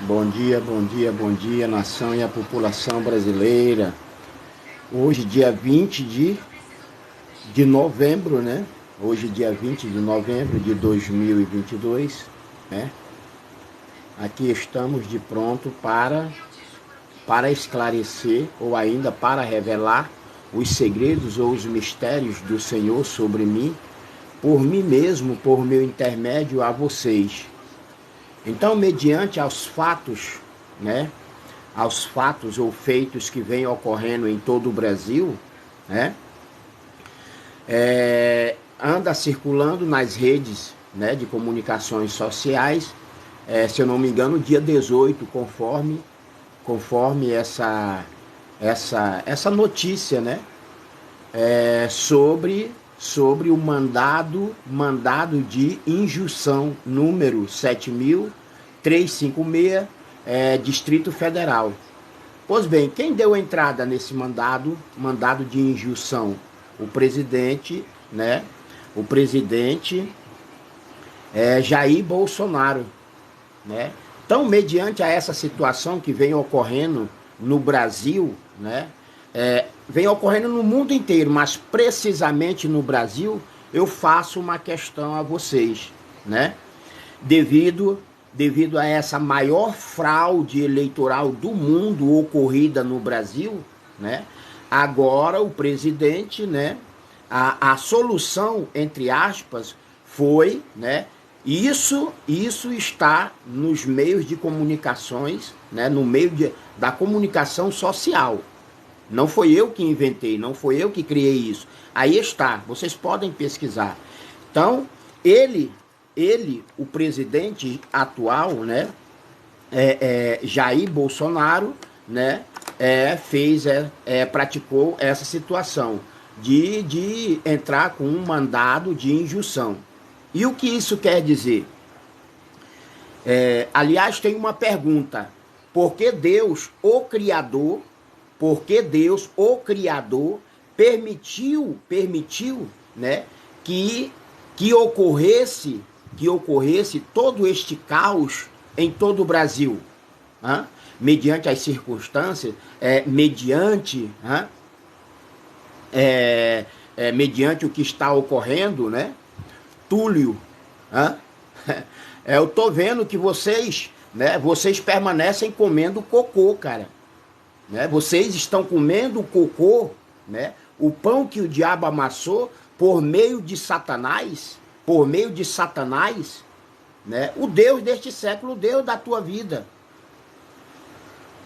Bom dia, bom dia, bom dia, nação e a população brasileira. Hoje, dia 20 de novembro, né? Hoje, dia 20 de novembro de 2022, né? Aqui estamos de pronto para esclarecer ou ainda para revelar os segredos ou os mistérios do Senhor sobre mim, por mim mesmo, por meu intermédio a vocês. Então, mediante aos fatos, né? Aos fatos ou feitos que vêm ocorrendo em todo o Brasil, né? Anda circulando nas redes, né, de comunicações sociais, se eu não me engano, dia 18, conforme essa notícia, né, sobre o mandado de injunção número 7.356, Distrito Federal. Pois bem, quem deu entrada nesse mandado de injunção? O presidente, né? O presidente Jair Bolsonaro, né? Então, mediante a essa situação que vem ocorrendo no Brasil, né? Vem ocorrendo no mundo inteiro, mas precisamente no Brasil, eu faço uma questão a vocês, né? Devido a essa maior fraude eleitoral do mundo ocorrida no Brasil, né? Agora o presidente, né? A solução, entre aspas, foi, né? Isso está nos meios de comunicações, né? No meio da comunicação social. Não foi eu que inventei, não foi eu que criei isso. Aí está, vocês podem pesquisar. Então, ele, o presidente atual, né, Jair Bolsonaro, né, praticou essa situação de entrar com um mandado de injunção. E o que isso quer dizer? Aliás, tem uma pergunta. Por que Deus, o Criador, permitiu, né, que ocorresse todo este caos em todo o Brasil? Mediante as circunstâncias, mediante o que está ocorrendo, né? Túlio, eu tô vendo que vocês, né? Vocês permanecem comendo cocô, cara. Né? Vocês estão comendo o cocô, né? O pão que o diabo amassou por meio de Satanás, né? O Deus deste século, o Deus da tua vida.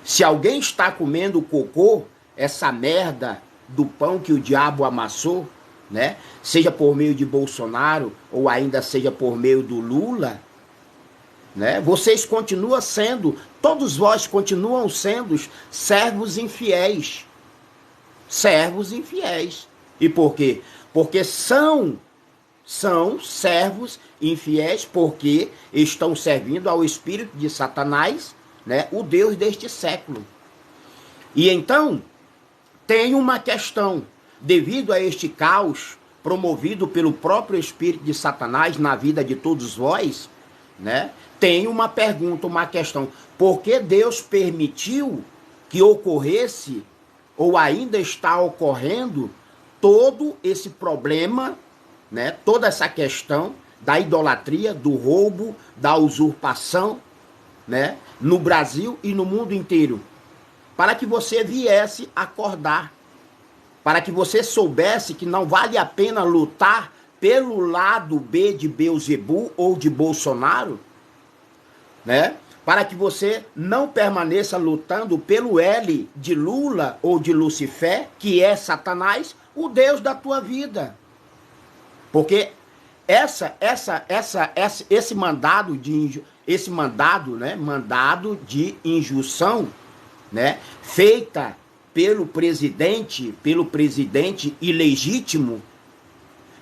Se alguém está comendo o cocô, essa merda do pão que o diabo amassou, né? Seja por meio de Bolsonaro ou ainda seja por meio do Lula, né? Vocês continuam sendo, todos vós continuam sendo servos infiéis. Servos infiéis. E por quê? Porque são servos infiéis porque estão servindo ao espírito de Satanás, né? O Deus deste século. E então, tem uma questão. Devido a este caos promovido pelo próprio espírito de Satanás na vida de todos vós, né? Tem uma pergunta, uma questão. Por que Deus permitiu que ocorresse, ou ainda está ocorrendo, todo esse problema, né? Toda essa questão da idolatria, do roubo, da usurpação, né? No Brasil e no mundo inteiro? Para que você viesse acordar. Para que você soubesse que não vale a pena lutar pelo lado B de Beelzebul ou de Bolsonaro, né? Para que você não permaneça lutando pelo L de Lula ou de Lucifer, que é Satanás, o Deus da tua vida. Porque esse mandado de injunção, né, feita pelo presidente ilegítimo.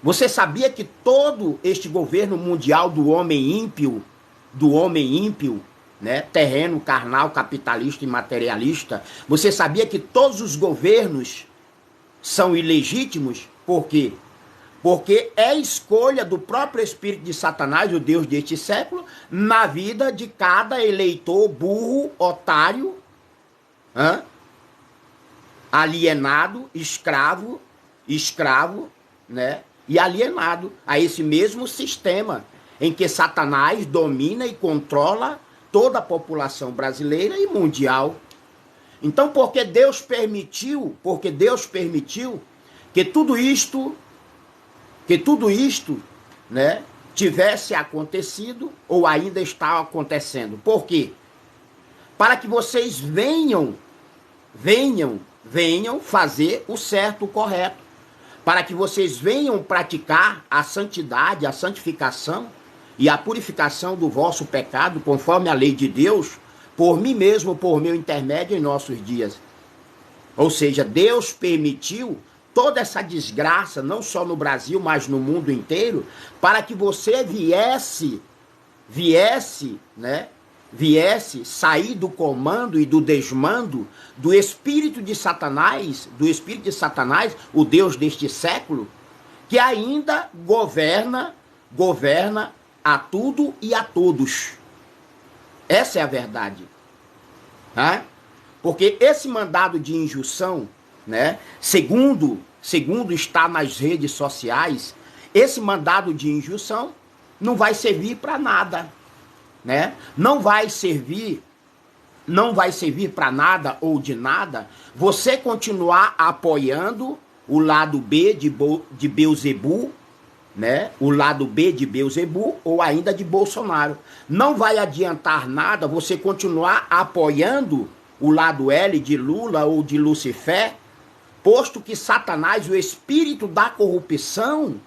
Você sabia que todo este governo mundial do homem ímpio, né, terreno, carnal, capitalista e materialista, você sabia que todos os governos são ilegítimos? Por quê? Porque é escolha do próprio espírito de Satanás, o Deus deste século, na vida de cada eleitor burro, otário, alienado, escravo, né? E alienado a esse mesmo sistema em que Satanás domina e controla toda a população brasileira e mundial. Então, porque Deus permitiu que tudo isto, né, tivesse acontecido ou ainda está acontecendo. Por quê? Para que vocês venham fazer o certo, o correto. Para que vocês venham praticar a santidade, a santificação e a purificação do vosso pecado, conforme a lei de Deus, por mim mesmo, por meu intermédio em nossos dias. Ou seja, Deus permitiu toda essa desgraça, não só no Brasil, mas no mundo inteiro, para que você viesse sair do comando e do desmando do espírito de Satanás, o Deus deste século, que ainda governa a tudo e a todos. Essa é a verdade. Porque esse mandado de injunção, né, segundo está nas redes sociais, esse mandado de injunção não vai servir para nada, né? Não vai servir para nada ou de nada você continuar apoiando o lado B de Beelzebub, né? O lado B de Beelzebub ou ainda de Bolsonaro. Não vai adiantar nada você continuar apoiando o lado L de Lula ou de Lucifer, posto que Satanás, o espírito da corrupção,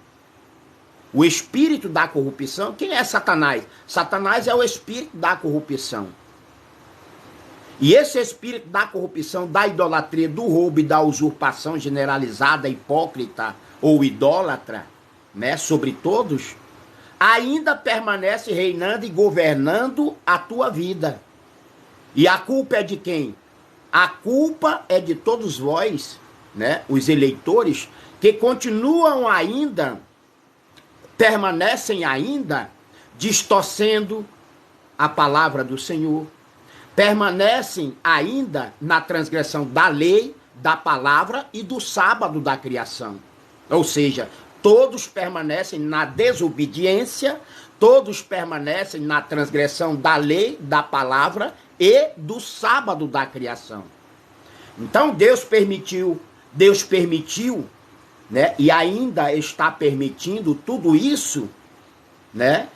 quem é Satanás? Satanás é o espírito da corrupção. E esse espírito da corrupção, da idolatria, do roubo e da usurpação generalizada, hipócrita ou idólatra, né, sobre todos, ainda permanece reinando e governando a tua vida. E a culpa é de quem? A culpa é de todos vós, né, os eleitores, que permanecem ainda distorcendo a palavra do Senhor, permanecem ainda na transgressão da lei, da palavra e do sábado da criação. Ou seja, todos permanecem na desobediência, todos permanecem na transgressão da lei, da palavra e do sábado da criação. Então Deus permitiu, né, e ainda está permitindo tudo isso, né,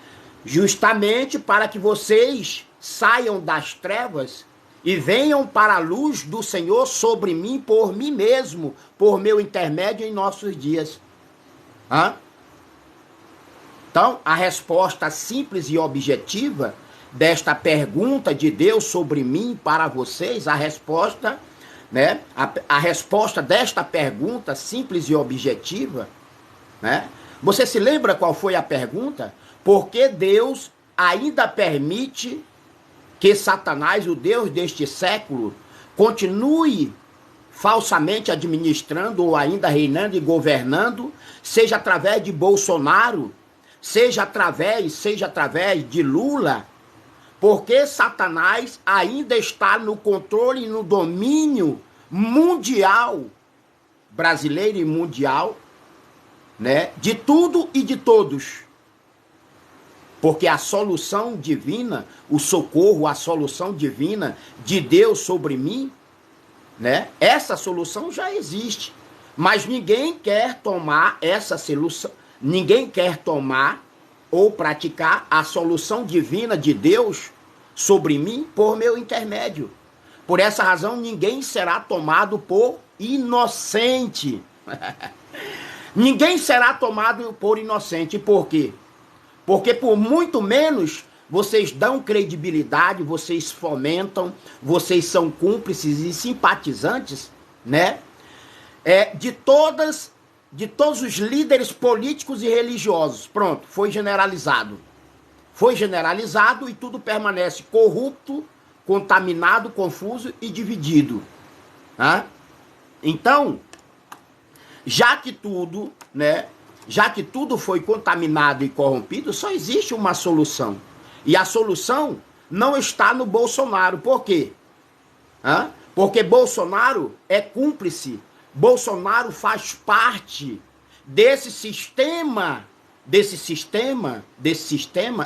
justamente para que vocês saiam das trevas e venham para a luz do Senhor sobre mim, por mim mesmo, por meu intermédio em nossos dias. Então, a resposta simples e objetiva desta pergunta de Deus sobre mim para vocês, a resposta, né, a resposta desta pergunta simples e objetiva, né? Você se lembra qual foi a pergunta? Por que Deus ainda permite que Satanás, o Deus deste século, continue falsamente administrando ou ainda reinando e governando, seja através de Bolsonaro, seja através de Lula, porque Satanás ainda está no controle e no domínio mundial, brasileiro e mundial, né, de tudo e de todos. Porque a solução divina, o socorro, a solução divina de Deus sobre mim, né, essa solução já existe. Mas ninguém quer tomar essa solução, ninguém quer tomar ou praticar a solução divina de Deus sobre mim por meu intermédio. Por essa razão, ninguém será tomado por inocente. Ninguém será tomado por inocente. Por quê? Porque por muito menos vocês dão credibilidade, vocês fomentam, vocês são cúmplices e simpatizantes, né? De todos os líderes políticos e religiosos. Pronto, foi generalizado. Foi generalizado e tudo permanece corrupto, contaminado, confuso e dividido. Então, já que tudo, né, já que tudo foi contaminado e corrompido, só existe uma solução. E a solução não está no Bolsonaro. Por quê? Porque Bolsonaro é cúmplice. Bolsonaro faz parte desse sistema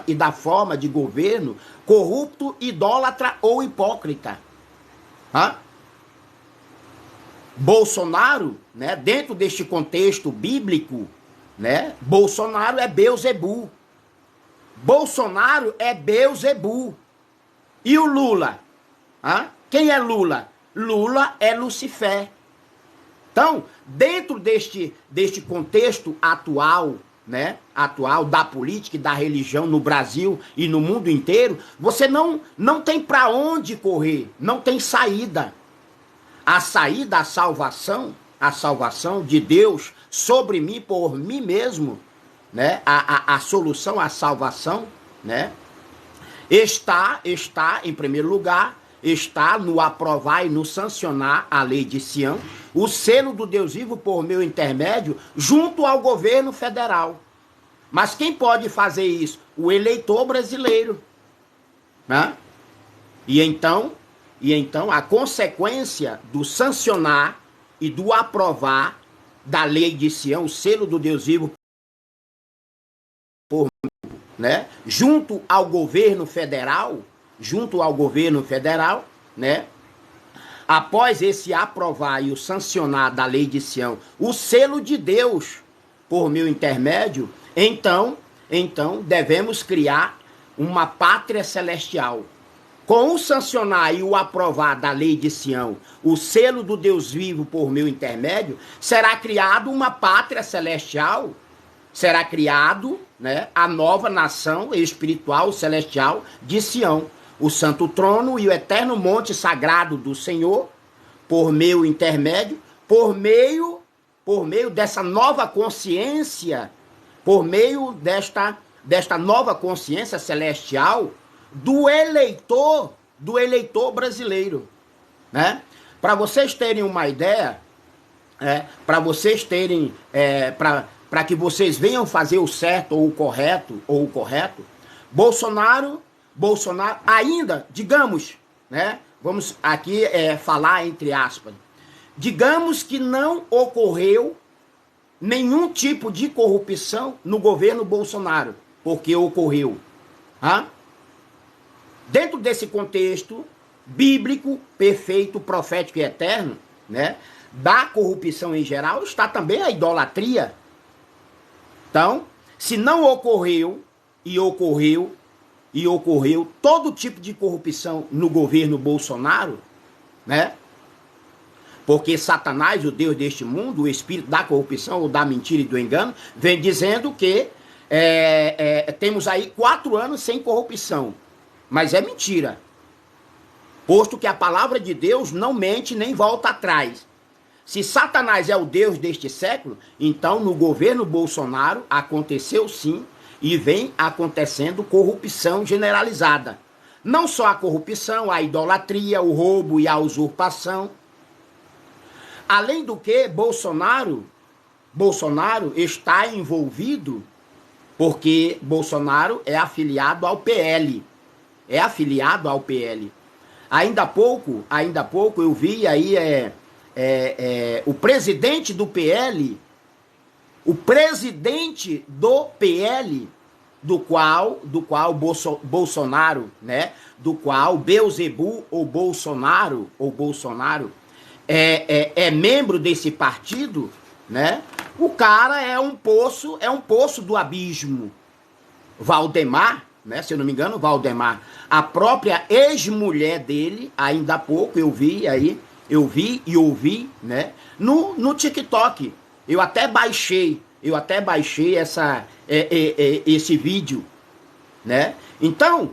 e da forma de governo corrupto, idólatra ou hipócrita. Bolsonaro, né, dentro deste contexto bíblico, né, Bolsonaro é Beelzebul. Bolsonaro é Beelzebul. E o Lula? Quem é Lula? Lula é Lucifer. Então, dentro deste contexto atual, né, atual da política e da religião no Brasil e no mundo inteiro, você não tem para onde correr, não tem saída. A saída, a salvação de Deus sobre mim, por mim mesmo, né, a solução, a salvação, né, está, em primeiro lugar, está no aprovar e no sancionar a lei de Sião, o selo do Deus vivo por meu intermédio, junto ao governo federal. Mas quem pode fazer isso? O eleitor brasileiro. Né? E então, a consequência do sancionar e do aprovar da lei de Sião, o selo do Deus vivo, né? Junto ao governo federal, né? Após esse aprovar e o sancionar da lei de Sião, o selo de Deus por meu intermédio, então devemos criar uma pátria celestial. Com o sancionar e o aprovar da lei de Sião, o selo do Deus vivo por meu intermédio, será criado uma pátria celestial, será criado, né, a nova nação espiritual celestial de Sião, o santo trono e o eterno monte sagrado do Senhor, por meu intermédio, por meio dessa nova consciência, por meio desta nova consciência celestial do eleitor brasileiro, né? Para vocês terem uma ideia, para que vocês venham fazer o certo ou o correto, Bolsonaro ainda, digamos, né? Vamos aqui falar entre aspas, digamos que não ocorreu nenhum tipo de corrupção no governo Bolsonaro, porque ocorreu. Dentro desse contexto bíblico, perfeito, profético e eterno, né, da corrupção em geral, está também a idolatria. Então, se não ocorreu todo tipo de corrupção no governo Bolsonaro, né? Porque Satanás, o Deus deste mundo, o espírito da corrupção ou da mentira e do engano, vem dizendo que temos aí 4 anos sem corrupção. Mas é mentira. Posto que a palavra de Deus não mente nem volta atrás. Se Satanás é o Deus deste século, então no governo Bolsonaro aconteceu sim e vem acontecendo corrupção generalizada. Não só a corrupção, a idolatria, o roubo e a usurpação. Além do que, Bolsonaro está envolvido porque Bolsonaro é afiliado ao PL. Ainda há pouco eu vi aí o presidente do PL, do qual Bolsonaro, né, do qual Beelzebul ou Bolsonaro é membro desse partido, né? O cara é um poço do abismo. Valdemar, né, se eu não me engano, Valdemar, a própria ex-mulher dele, ainda há pouco eu vi e ouvi, né, no TikTok. Eu até baixei esse vídeo, né? Então,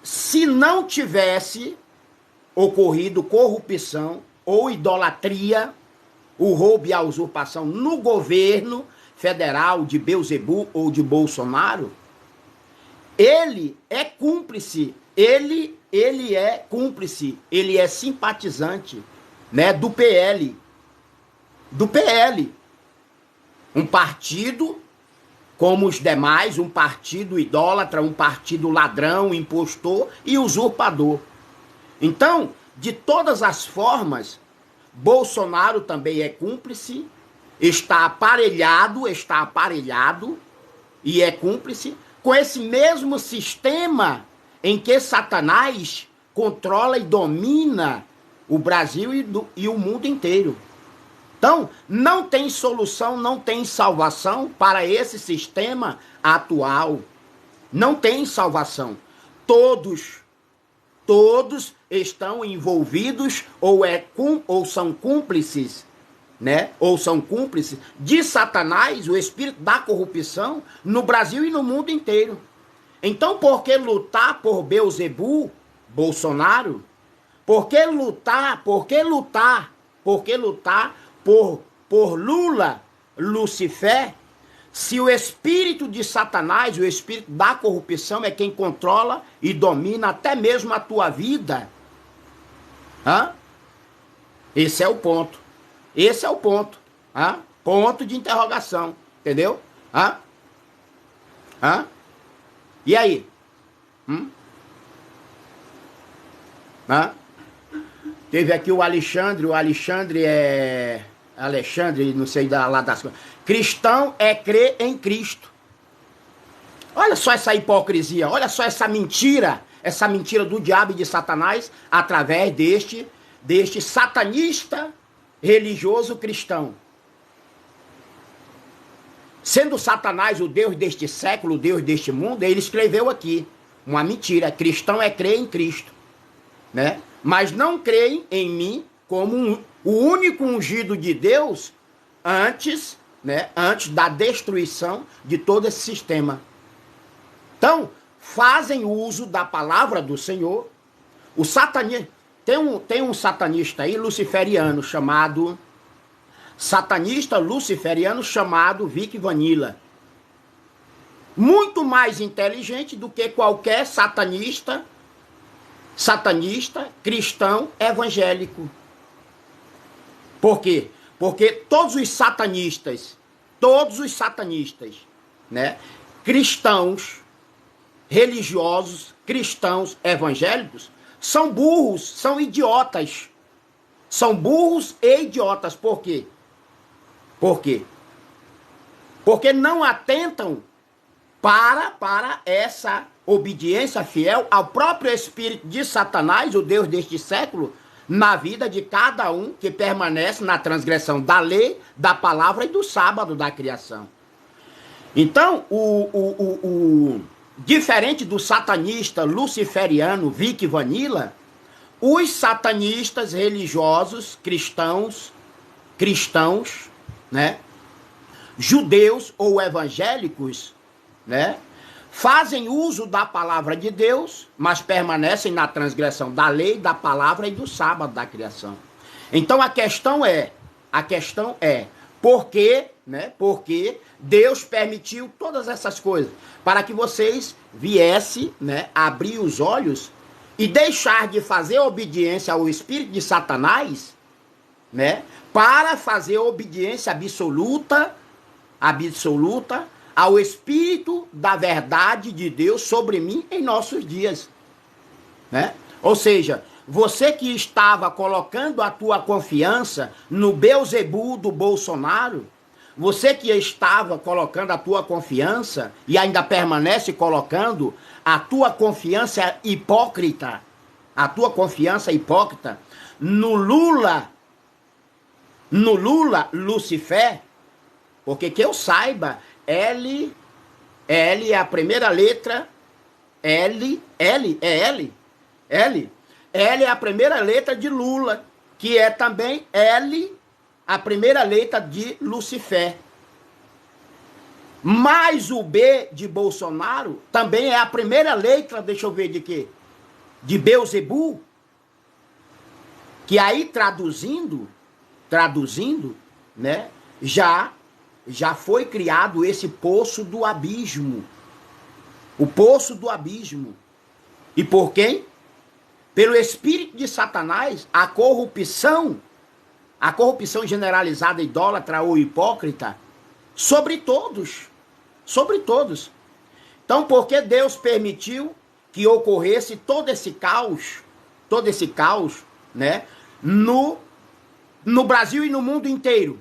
se não tivesse ocorrido corrupção ou idolatria, o roubo e a usurpação no governo federal de Beelzebul ou de Bolsonaro, ele é cúmplice, ele é simpatizante, né, do PL. Um partido como os demais, um partido idólatra, um partido ladrão, impostor e usurpador. Então, de todas as formas, Bolsonaro também é cúmplice, está aparelhado e é cúmplice com esse mesmo sistema em que Satanás controla e domina o Brasil e o mundo inteiro. Então, não tem solução, não tem salvação para esse sistema atual. Não tem salvação. Todos estão envolvidos ou são cúmplices, né? Ou são cúmplices de Satanás, o espírito da corrupção, no Brasil e no mundo inteiro. Então, por que lutar por Beelzebul, Bolsonaro? Por que lutar por Lula, Lucifer, se o espírito de Satanás, o espírito da corrupção é quem controla e domina até mesmo a tua vida? Hã? Esse é o ponto. Esse é o ponto. Hã? Ponto de interrogação. Entendeu? Hã? Hã? E aí? Hã? Teve aqui o Alexandre não sei lá das coisas. Cristão é crer em Cristo. Olha só essa hipocrisia, olha só essa mentira do diabo e de Satanás através deste satanista religioso cristão. Sendo Satanás o Deus deste século, o Deus deste mundo, ele escreveu aqui uma mentira. Cristão é crer em Cristo, né? Mas não creem em mim como o único ungido de Deus antes da destruição de todo esse sistema. Então, fazem uso da palavra do Senhor. O satanista, tem um satanista aí, luciferiano, chamado Vic Vanilla. Muito mais inteligente do que qualquer satanista cristão evangélico. Por quê? Porque todos os satanistas, né, cristãos, religiosos, cristãos evangélicos, são burros, são idiotas. São burros e idiotas. Por quê? Por quê? Porque não atentam para essa obediência fiel ao próprio espírito de Satanás, o Deus deste século, na vida de cada um que permanece na transgressão da lei, da palavra e do sábado da criação. Então, diferente do satanista luciferiano Vic Vanilla, os satanistas religiosos cristãos, né, judeus ou evangélicos, né, fazem uso da palavra de Deus, mas permanecem na transgressão da lei, da palavra e do sábado da criação. Então a questão é, por quê, né? Porque Deus permitiu todas essas coisas para que vocês viessem, né, abrir os olhos e deixar de fazer obediência ao espírito de Satanás, né, para fazer obediência absoluta ao Espírito da verdade de Deus sobre mim em nossos dias, né? Ou seja, você que estava colocando a tua confiança no Beelzebul do Bolsonaro, você que estava colocando a tua confiança e ainda permanece colocando a tua confiança hipócrita, no Lula, Lucifer, porque que eu saiba, L é a primeira letra, L é a primeira letra de Lula, que é também L, a primeira letra de Lucifer. Mais o B de Bolsonaro também é a primeira letra, deixa eu ver de quê? De Beelzebul, que aí traduzindo, né, já foi criado esse poço do abismo. O poço do abismo. E por quem? Pelo espírito de Satanás, a corrupção generalizada, idólatra ou hipócrita, sobre todos. Sobre todos. Então, por que Deus permitiu que ocorresse todo esse caos, né, no Brasil e no mundo inteiro?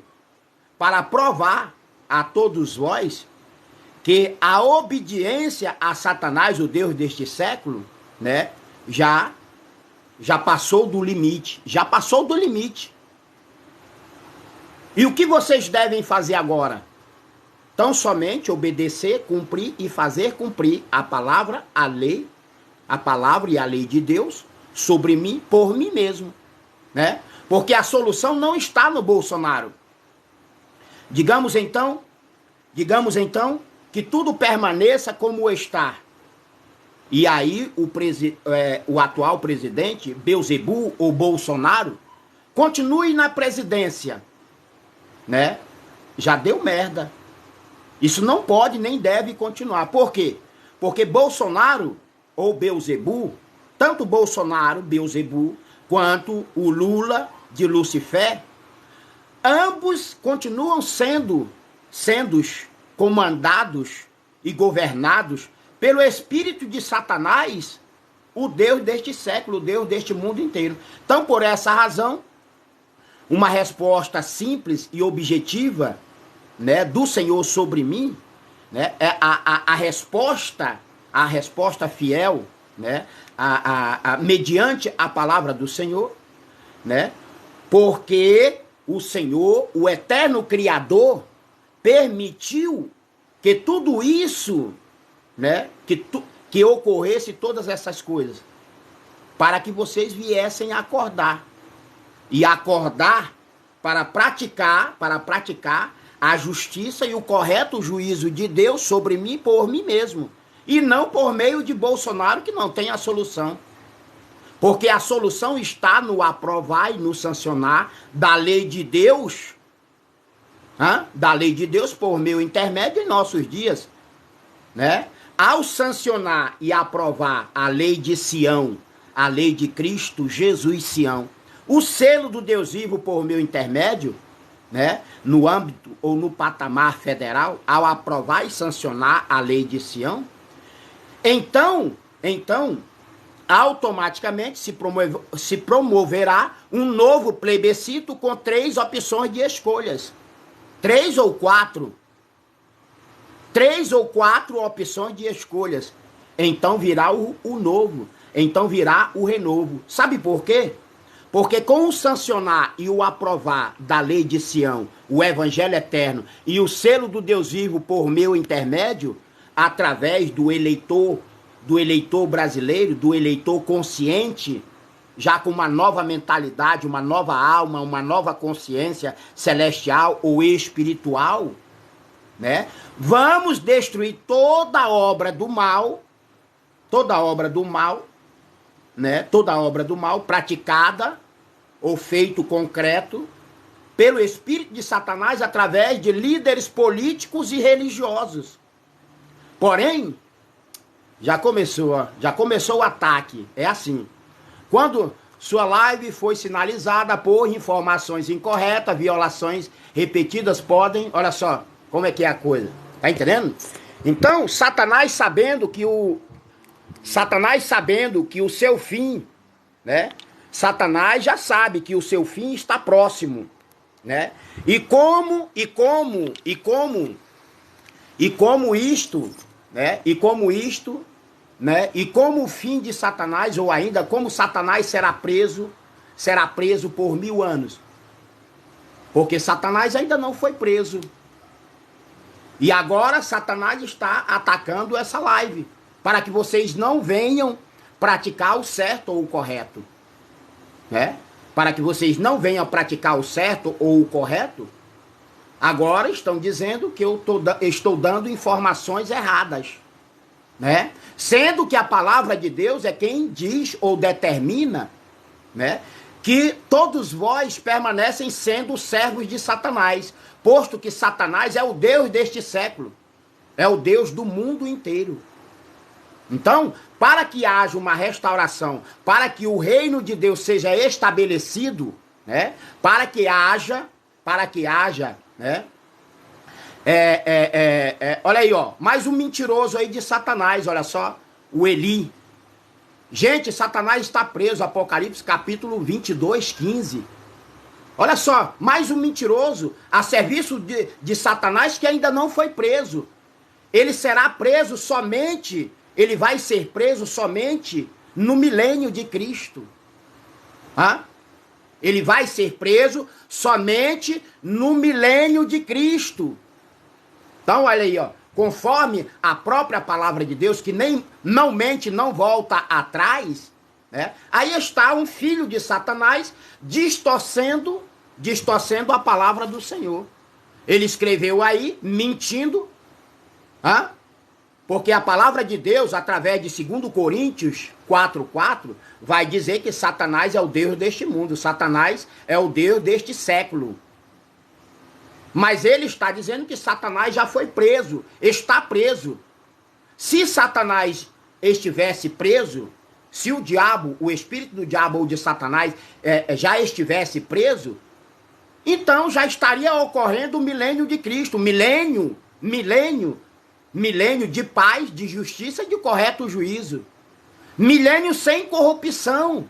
Para provar a todos vós que a obediência a Satanás, o Deus deste século, né, já passou do limite. Já passou do limite. E o que vocês devem fazer agora? Tão somente obedecer, cumprir e fazer cumprir a palavra e a lei de Deus sobre mim, por mim mesmo, né? Porque a solução não está no Bolsonaro. Digamos então que tudo permaneça como está. E aí o atual presidente, Beelzebub ou Bolsonaro, continue na presidência, né? Já deu merda. Isso não pode nem deve continuar. Por quê? Porque Bolsonaro ou Beelzebub, tanto Bolsonaro, Beelzebub, quanto o Lula de Lucifer, ambos continuam sendo comandados e governados pelo espírito de Satanás, o Deus deste século, o Deus deste mundo inteiro. Então, por essa razão, uma resposta simples e objetiva, né, do Senhor sobre mim, né, é a resposta fiel, né, mediante a palavra do Senhor, né, porque o Senhor, o eterno Criador, permitiu que tudo isso, né, que ocorresse todas essas coisas, para que vocês viessem acordar. E acordar para praticar a justiça e o correto juízo de Deus sobre mim por mim mesmo. E não por meio de Bolsonaro, que não tem a solução. Porque a solução está no aprovar e no sancionar da lei de Deus, da lei de Deus por meu intermédio em nossos dias, né? Ao sancionar e aprovar a lei de Sião, a lei de Cristo Jesus Sião, o selo do Deus vivo por meu intermédio, né, no âmbito ou no patamar federal, ao aprovar e sancionar a lei de Sião, então automaticamente se promoverá um novo plebiscito com 3 opções de escolhas. 3 ou 4 opções de escolhas. Então virá o novo. Então virá o renovo. Sabe por quê? Porque com o sancionar e o aprovar da lei de Sião, o evangelho eterno e o selo do Deus vivo por meu intermédio, através do eleitor brasileiro, do eleitor consciente, já com uma nova mentalidade, uma nova alma, uma nova consciência celestial ou espiritual, né? Vamos destruir toda a obra do mal, né? Toda obra do mal praticada ou feito concreto pelo espírito de Satanás através de líderes políticos e religiosos. Porém, já começou o ataque. É assim. Quando sua live foi sinalizada por informações incorretas, violações repetidas podem, olha só como é que é a coisa. Tá entendendo? Então, Satanás sabendo que o seu fim, né? Satanás já sabe que o seu fim está próximo, né? E como isto, né? E como o fim de Satanás, ou ainda como Satanás será preso por 1000 anos. Porque Satanás ainda não foi preso. E agora Satanás está atacando essa live, para que vocês não venham praticar o certo ou o correto, né? Para que vocês não venham praticar o certo ou o correto, agora estão dizendo que eu estou dando informações erradas, né? Sendo que a palavra de Deus é quem diz ou determina, né, que todos vós permanecem sendo servos de Satanás, posto que Satanás é o Deus deste século, é o Deus do mundo inteiro. Então, para que haja uma restauração, para que o reino de Deus seja estabelecido, né, para que haja, né, Olha aí, ó, mais um mentiroso aí de Satanás, olha só, o Eli. Gente, Satanás está preso, Apocalipse capítulo 22, 15. Olha só, mais um mentiroso a serviço de Satanás que ainda não foi preso. Ele será preso somente, ele vai ser preso somente no milênio de Cristo. Ele vai ser preso somente no milênio de Cristo. Então, olha aí, ó, conforme a própria palavra de Deus, que nem não mente, não volta atrás, né? Aí está um filho de Satanás distorcendo a palavra do Senhor. Ele escreveu aí, mentindo, porque a palavra de Deus, através de 2 Coríntios 4:4, vai dizer que Satanás é o Deus deste mundo, Satanás é o Deus deste século. Mas ele está dizendo que Satanás já foi preso, está preso. Se Satanás estivesse preso, se o diabo, o espírito do diabo ou de Satanás já estivesse preso, então já estaria ocorrendo o milênio de Cristo, milênio de paz, de justiça e de correto juízo. Milênio sem corrupção.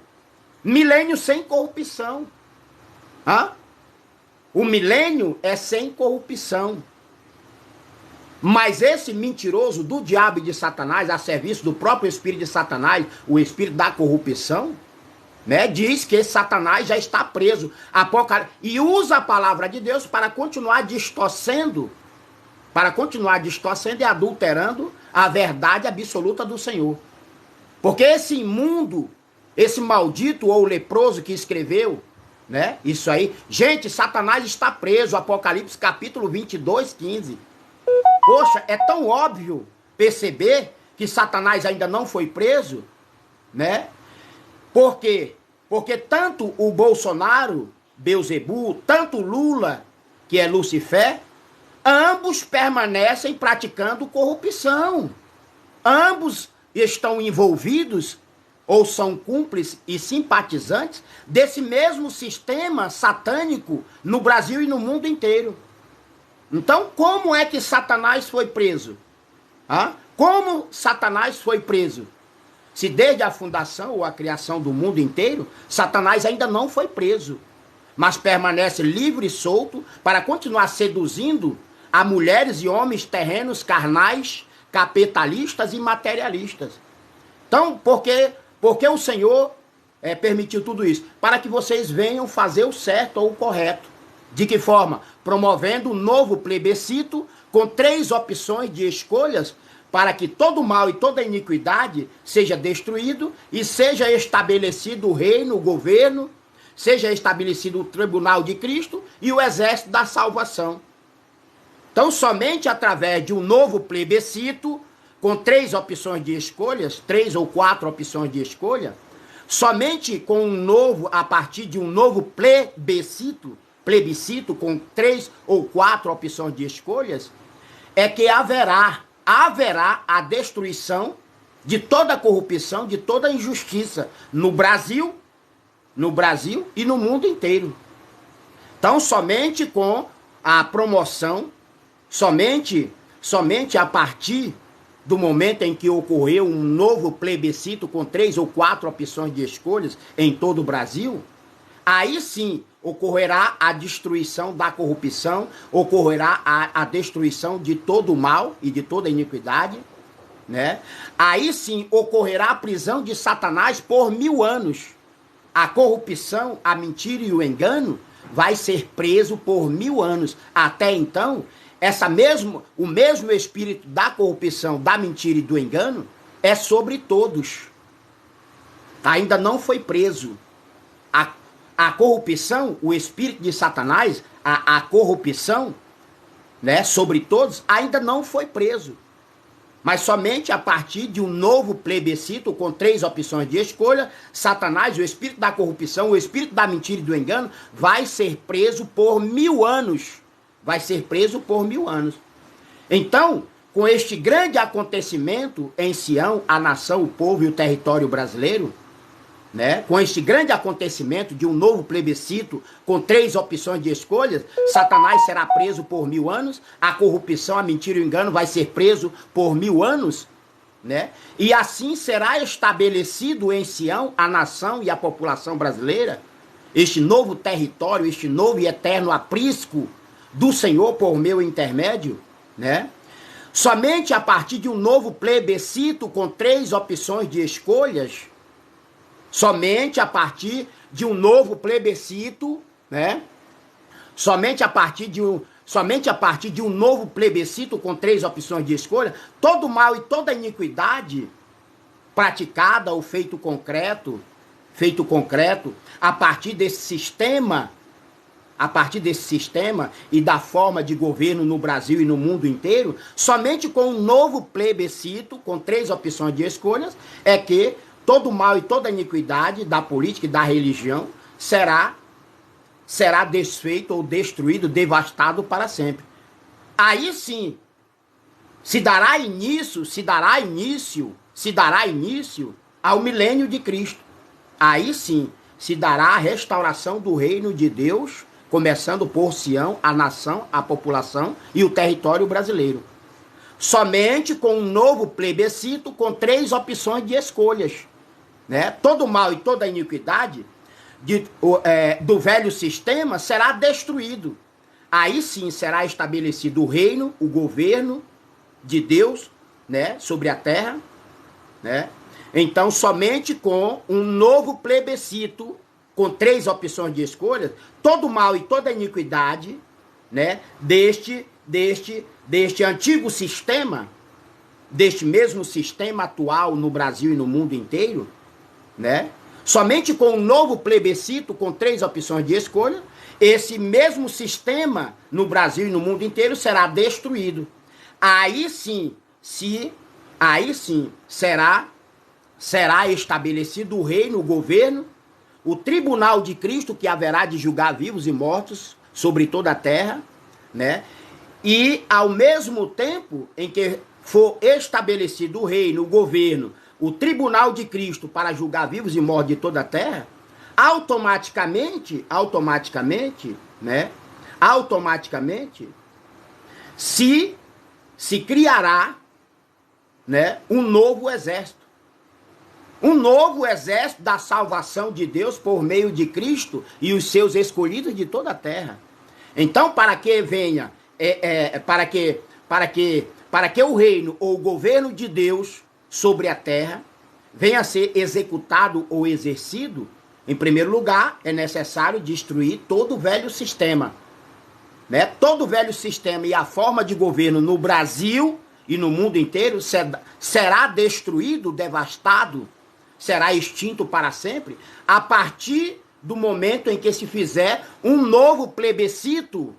Milênio sem corrupção. O milênio é sem corrupção. Mas esse mentiroso do diabo e de Satanás, a serviço do próprio espírito de Satanás, o espírito da corrupção, né, diz que Satanás já está preso. E usa a palavra de Deus para continuar distorcendo e adulterando a verdade absoluta do Senhor. Porque esse imundo, esse maldito ou leproso que escreveu, né, isso aí, gente, Satanás está preso, Apocalipse capítulo 22, 15. Poxa, é tão óbvio perceber que Satanás ainda não foi preso, né? Por quê? Porque tanto o Bolsonaro, Beelzebul, tanto Lula, que é Lucifer, ambos permanecem praticando corrupção. Ambos estão envolvidos ou são cúmplices e simpatizantes desse mesmo sistema satânico no Brasil e no mundo inteiro. Então, como é que Satanás foi preso? Como Satanás foi preso? Se desde a fundação ou a criação do mundo inteiro, Satanás ainda não foi preso, mas permanece livre e solto para continuar seduzindo a mulheres e homens terrenos, carnais, capitalistas e materialistas. Então, por que o Senhor permitiu tudo isso? Para que vocês venham fazer o certo ou o correto. De que forma? Promovendo um novo plebiscito com 3 opções de escolhas para que todo mal e toda iniquidade seja destruído e seja estabelecido o reino, o governo, seja estabelecido o tribunal de Cristo e o exército da salvação. Então, somente através de um novo plebiscito, com 3 opções de escolhas, 3 ou 4 opções de escolha, somente a partir de um novo plebiscito com 3 ou 4 opções de escolhas, é que haverá a destruição de toda a corrupção, de toda a injustiça no Brasil e no mundo inteiro. Então, somente com a promoção, somente a partir do momento em que ocorreu um novo plebiscito com 3 ou 4 opções de escolhas em todo o Brasil, aí sim ocorrerá a destruição da corrupção, ocorrerá a destruição de todo o mal e de toda a iniquidade, né? Aí sim ocorrerá a prisão de Satanás por 1000 anos. A corrupção, a mentira e o engano vai ser preso por 1000 anos. Até então, o mesmo espírito da corrupção, da mentira e do engano é sobre todos. Ainda não foi preso. A corrupção, o espírito de Satanás, a corrupção, né, sobre todos, ainda não foi preso. Mas somente a partir de um novo plebiscito com 3 opções de escolha, Satanás, o espírito da corrupção, o espírito da mentira e do engano, vai ser preso por 1000 anos. Vai ser preso por 1000 anos. Então, com este grande acontecimento em Sião, a nação, o povo e o território brasileiro, né, com este grande acontecimento de um novo plebiscito com 3 opções de escolhas, Satanás será preso por 1000 anos, a corrupção, a mentira e o engano vai ser preso por 1000 anos, né? E assim será estabelecido em Sião a nação e a população brasileira, este novo território, este novo e eterno aprisco do Senhor por meu intermédio, né? Somente a partir de um novo plebiscito com 3 opções de escolhas, somente a partir de um novo plebiscito, né? Somente a partir de um novo plebiscito com 3 opções de escolha, todo mal e toda iniquidade praticada ou feito concreto, a partir desse sistema e da forma de governo no Brasil e no mundo inteiro, somente com um novo plebiscito, com 3 opções de escolhas, é que todo mal e toda iniquidade da política e da religião será desfeito ou destruído, devastado para sempre. Aí sim, se dará início ao milênio de Cristo. Aí sim, se dará a restauração do reino de Deus, começando por Sião, a nação, a população e o território brasileiro. Somente com um novo plebiscito, com 3 opções de escolhas, né? Todo mal e toda iniquidade do velho sistema será destruído. Aí sim será estabelecido o reino, o governo de Deus, né, sobre a terra, né? Então, somente com um novo plebiscito, com 3 opções de escolha, todo mal e toda iniquidade, né, deste antigo sistema, deste mesmo sistema atual no Brasil e no mundo inteiro, né? Somente com um novo plebiscito, com 3 opções de escolha, esse mesmo sistema no Brasil e no mundo inteiro será destruído. Aí sim será estabelecido o reino, o governo, o tribunal de Cristo, que haverá de julgar vivos e mortos sobre toda a terra, né? E ao mesmo tempo em que for estabelecido o reino, o governo, o tribunal de Cristo para julgar vivos e mortos de toda a terra, automaticamente, né? Automaticamente se criará, né, um novo exército. Um novo exército da salvação de Deus por meio de Cristo e os seus escolhidos de toda a terra. Então, para que venha, para que o reino ou o governo de Deus sobre a terra venha a ser executado ou exercido, em primeiro lugar, é necessário destruir todo o velho sistema, né? Todo o velho sistema e a forma de governo no Brasil e no mundo inteiro será destruído, devastado, será extinto para sempre, a partir do momento em que se fizer um novo plebiscito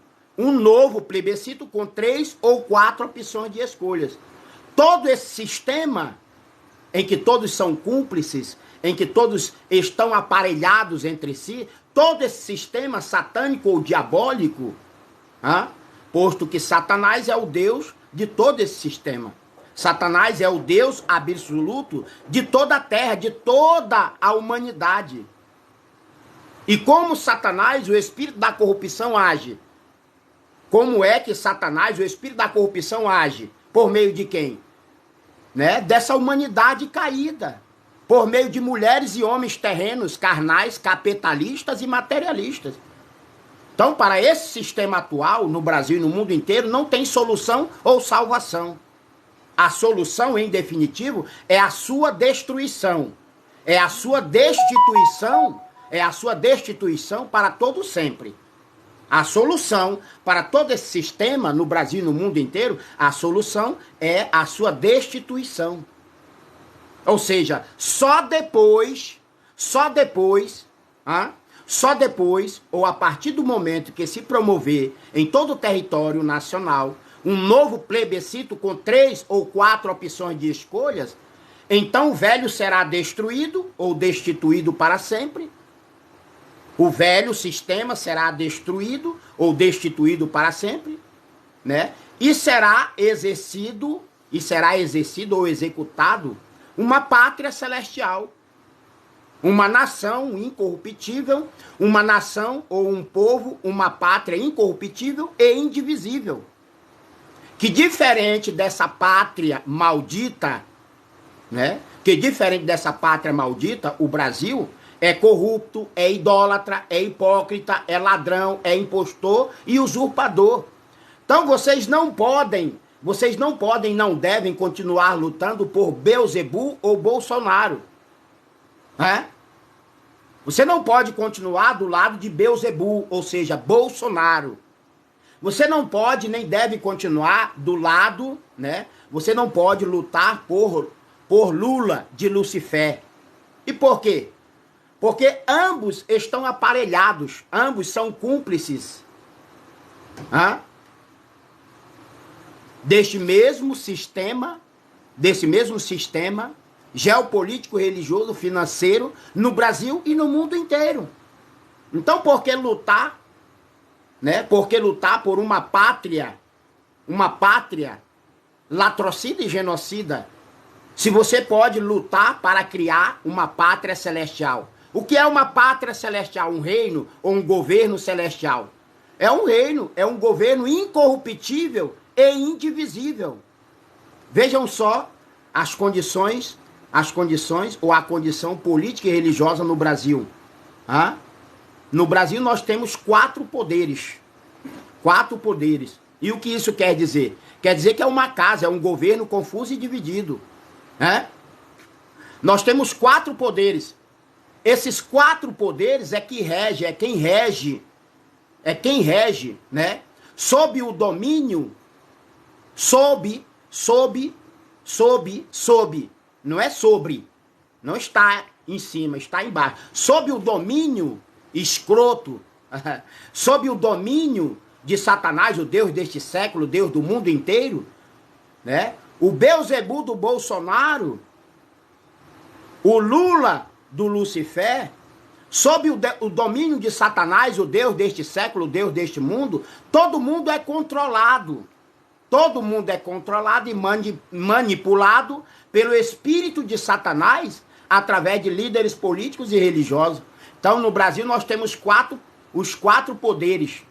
com 3 ou 4 opções de escolhas. Todo esse sistema em que todos são cúmplices, em que todos estão aparelhados entre si, todo esse sistema satânico ou diabólico, posto que Satanás é o Deus de todo esse sistema. Satanás é o Deus absoluto de toda a terra, de toda a humanidade. E como Satanás, o espírito da corrupção, age? Como é que Satanás, o espírito da corrupção, age? Por meio de quem? Né? Dessa humanidade caída. Por meio de mulheres e homens terrenos, carnais, capitalistas e materialistas. Então, para esse sistema atual, no Brasil e no mundo inteiro, não tem solução ou salvação. A solução, em definitivo, é a sua destruição. É a sua destituição para todo sempre. A solução para todo esse sistema, no Brasil e no mundo inteiro, a solução é a sua destituição. Ou seja, só depois, ou a partir do momento que se promover em todo o território nacional um novo plebiscito com 3 ou 4 opções de escolhas, então o velho será destruído ou destituído para sempre. O velho sistema será destruído ou destituído para sempre, né? E será exercido ou executado uma pátria celestial. Uma nação incorruptível, uma nação ou um povo, uma pátria incorruptível e indivisível. Que diferente dessa pátria maldita, né? Que diferente dessa pátria maldita, o Brasil é corrupto, é idólatra, é hipócrita, é ladrão, é impostor e usurpador. Então vocês não podem, não devem continuar lutando por Beelzebub ou Bolsonaro. Né? Você não pode continuar do lado de Beelzebub, ou seja, Bolsonaro. Você não pode nem deve continuar do lado, né? Você não pode lutar por Lula de Lucifer. E por quê? Porque ambos estão aparelhados, ambos são cúmplices desse mesmo sistema geopolítico, religioso, financeiro, no Brasil e no mundo inteiro. Então, por que lutar, né? Por que lutar por uma pátria latrocida e genocida, se você pode lutar para criar uma pátria celestial? O que é uma pátria celestial? Um reino ou um governo celestial? É um reino, é um governo incorruptível e indivisível. Vejam só as condições ou a condição política e religiosa no Brasil. No Brasil nós temos 4 poderes. 4 poderes. E o que isso quer dizer? Quer dizer que é uma casa, é um governo confuso e dividido. Nós temos 4 poderes. Esses 4 poderes é quem rege, né? Sob o domínio, sob, não é sobre, não está em cima, está embaixo. Sob o domínio escroto, sob o domínio de Satanás, o Deus deste século, o Deus do mundo inteiro, né? O Beelzebub do Bolsonaro, o Lula do Lucifer, sob o domínio de Satanás, o Deus deste século, o Deus deste mundo, todo mundo é controlado. Todo mundo é controlado e manipulado pelo espírito de Satanás através de líderes políticos e religiosos. Então, no Brasil, nós temos os 4 poderes.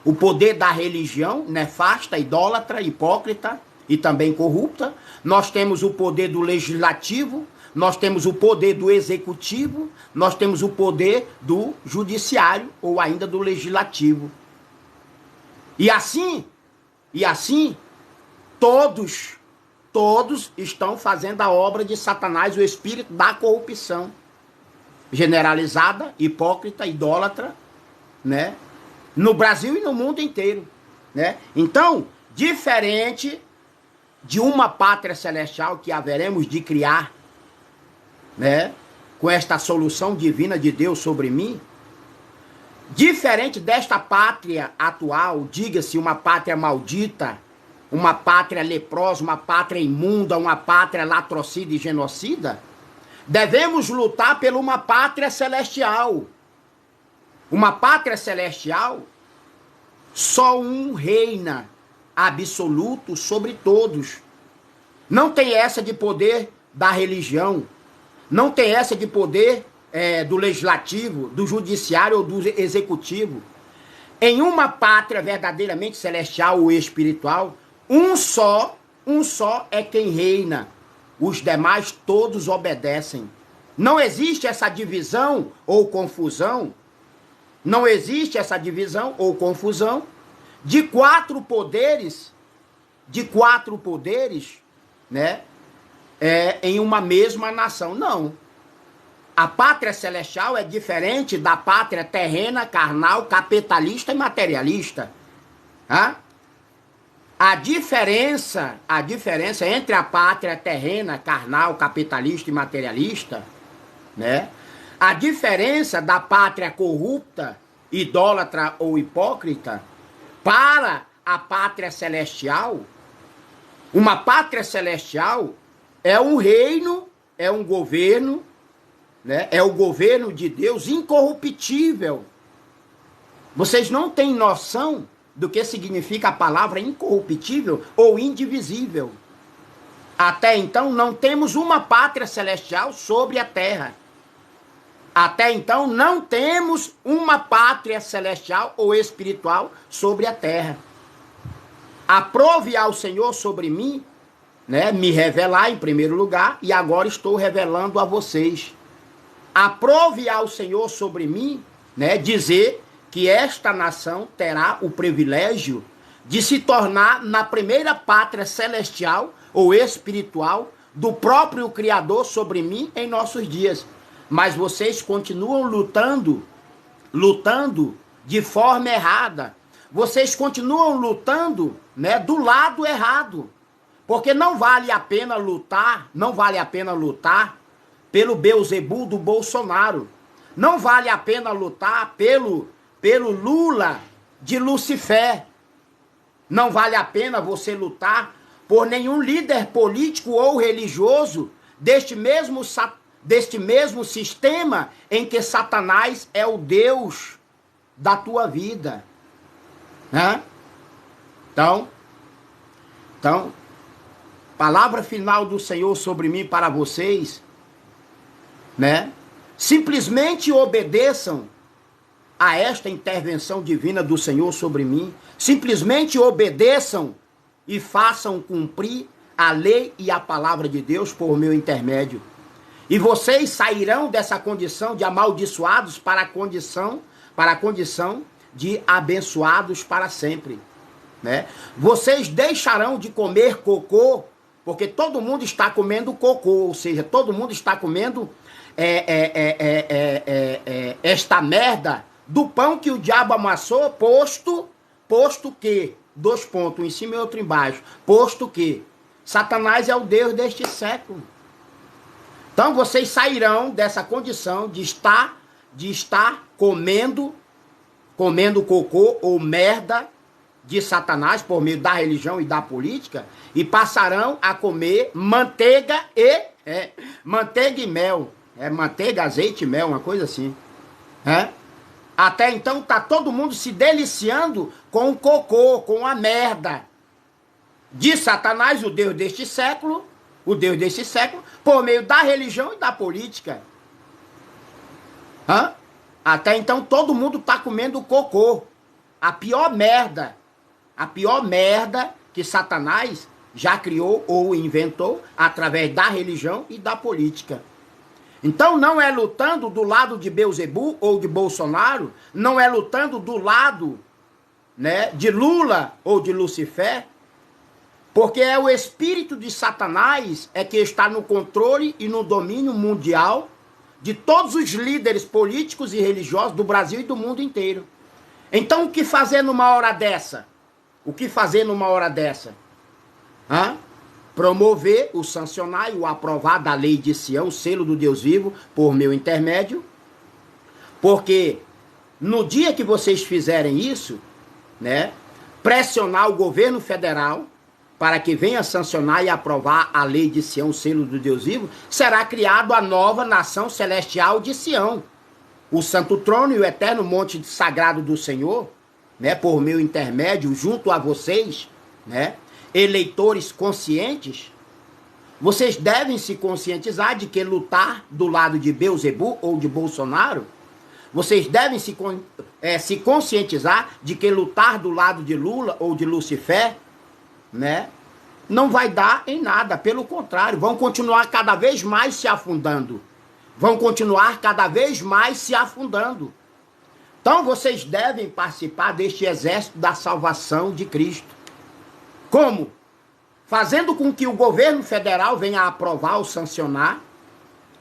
O poder da religião, nefasta, idólatra, hipócrita e também corrupta. Nós temos o poder do legislativo, nós temos o poder do executivo, nós temos o poder do judiciário ou ainda do legislativo. E assim, todos estão fazendo a obra de Satanás, o espírito da corrupção generalizada, hipócrita, idólatra, né? No Brasil e no mundo inteiro, né? Então, diferente de uma pátria celestial que haveremos de criar, né? Com esta solução divina de Deus sobre mim, diferente desta pátria atual, diga-se uma pátria maldita, uma pátria leprosa, uma pátria imunda, uma pátria latrocida e genocida, devemos lutar por uma pátria celestial. Uma pátria celestial, só um reina absoluto sobre todos. Não tem essa de poder da religião, não tem essa de poder do legislativo, do judiciário ou do executivo. Em uma pátria verdadeiramente celestial ou espiritual, um só é quem reina. Os demais todos obedecem. Não existe essa divisão ou confusão. Não existe essa divisão ou confusão de 4 poderes, né? Em uma mesma nação. Não. A pátria celestial é diferente da pátria terrena, carnal, capitalista e materialista. A diferença entre a pátria terrena, carnal, capitalista e materialista, né? A diferença da pátria corrupta, idólatra ou hipócrita para a pátria celestial, uma pátria celestial é um reino, é um governo, né? É o governo de Deus incorruptível. Vocês não têm noção do que significa a palavra incorruptível ou indivisível. Até então não temos uma pátria celestial sobre a terra. Até então não temos uma pátria celestial ou espiritual sobre a terra. Aprove ao Senhor sobre mim, né, me revelar em primeiro lugar, e agora estou revelando a vocês. Aprove ao Senhor sobre mim, né, dizer que esta nação terá o privilégio de se tornar na primeira pátria celestial ou espiritual do próprio Criador sobre mim em nossos dias. Mas vocês continuam lutando de forma errada. Vocês continuam lutando, né, do lado errado. Porque não vale a pena lutar pelo Beelzebul do Bolsonaro. Não vale a pena lutar pelo Lula de Lucifer. Não vale a pena você lutar por nenhum líder político ou religioso deste mesmo sistema em que Satanás é o Deus da tua vida. Né? Então, palavra final do Senhor sobre mim para vocês, né? Simplesmente obedeçam a esta intervenção divina do Senhor sobre mim. Simplesmente obedeçam e façam cumprir a lei e a palavra de Deus por meu intermédio. E vocês sairão dessa condição de amaldiçoados para a condição de abençoados para sempre, né? Vocês deixarão de comer cocô, porque todo mundo está comendo cocô, ou seja, todo mundo está comendo esta merda do pão que o diabo amassou, posto que, 2 pontos, um em cima e outro embaixo, posto que Satanás é o Deus deste século. Então vocês sairão dessa condição de estar comendo cocô ou merda de Satanás por meio da religião e da política e passarão a comer manteiga e mel. Manteiga, azeite e mel, uma coisa assim. Até então tá todo mundo se deliciando com o cocô, com a merda de Satanás, o Deus deste século, por meio da religião e da política. Até então todo mundo tá comendo cocô. A pior merda que Satanás já criou ou inventou através da religião e da política. Então não é lutando do lado de Beelzebul ou de Bolsonaro, não é lutando do lado, né, de Lula ou de Lucifer, porque é o espírito de Satanás que está no controle e no domínio mundial de todos os líderes políticos e religiosos do Brasil e do mundo inteiro. Então o que fazer numa hora dessa? Promover, o sancionar e o aprovar da lei de Sião, o selo do Deus vivo, por meu intermédio. Porque no dia que vocês fizerem isso, né, pressionar o governo federal para que venha sancionar e aprovar a lei de Sião, o selo do Deus vivo, será criado a nova nação celestial de Sião. O santo trono e o eterno monte sagrado do Senhor, né, por meu intermédio, junto a vocês, né, eleitores conscientes, vocês devem se conscientizar de que lutar do lado de Beelzebul ou de Bolsonaro, vocês devem se conscientizar de que lutar do lado de Lula ou de Lucifer, né, não vai dar em nada, pelo contrário, vão continuar cada vez mais se afundando. Então vocês devem participar deste exército da salvação de Cristo. Como? Fazendo com que o governo federal venha a aprovar ou sancionar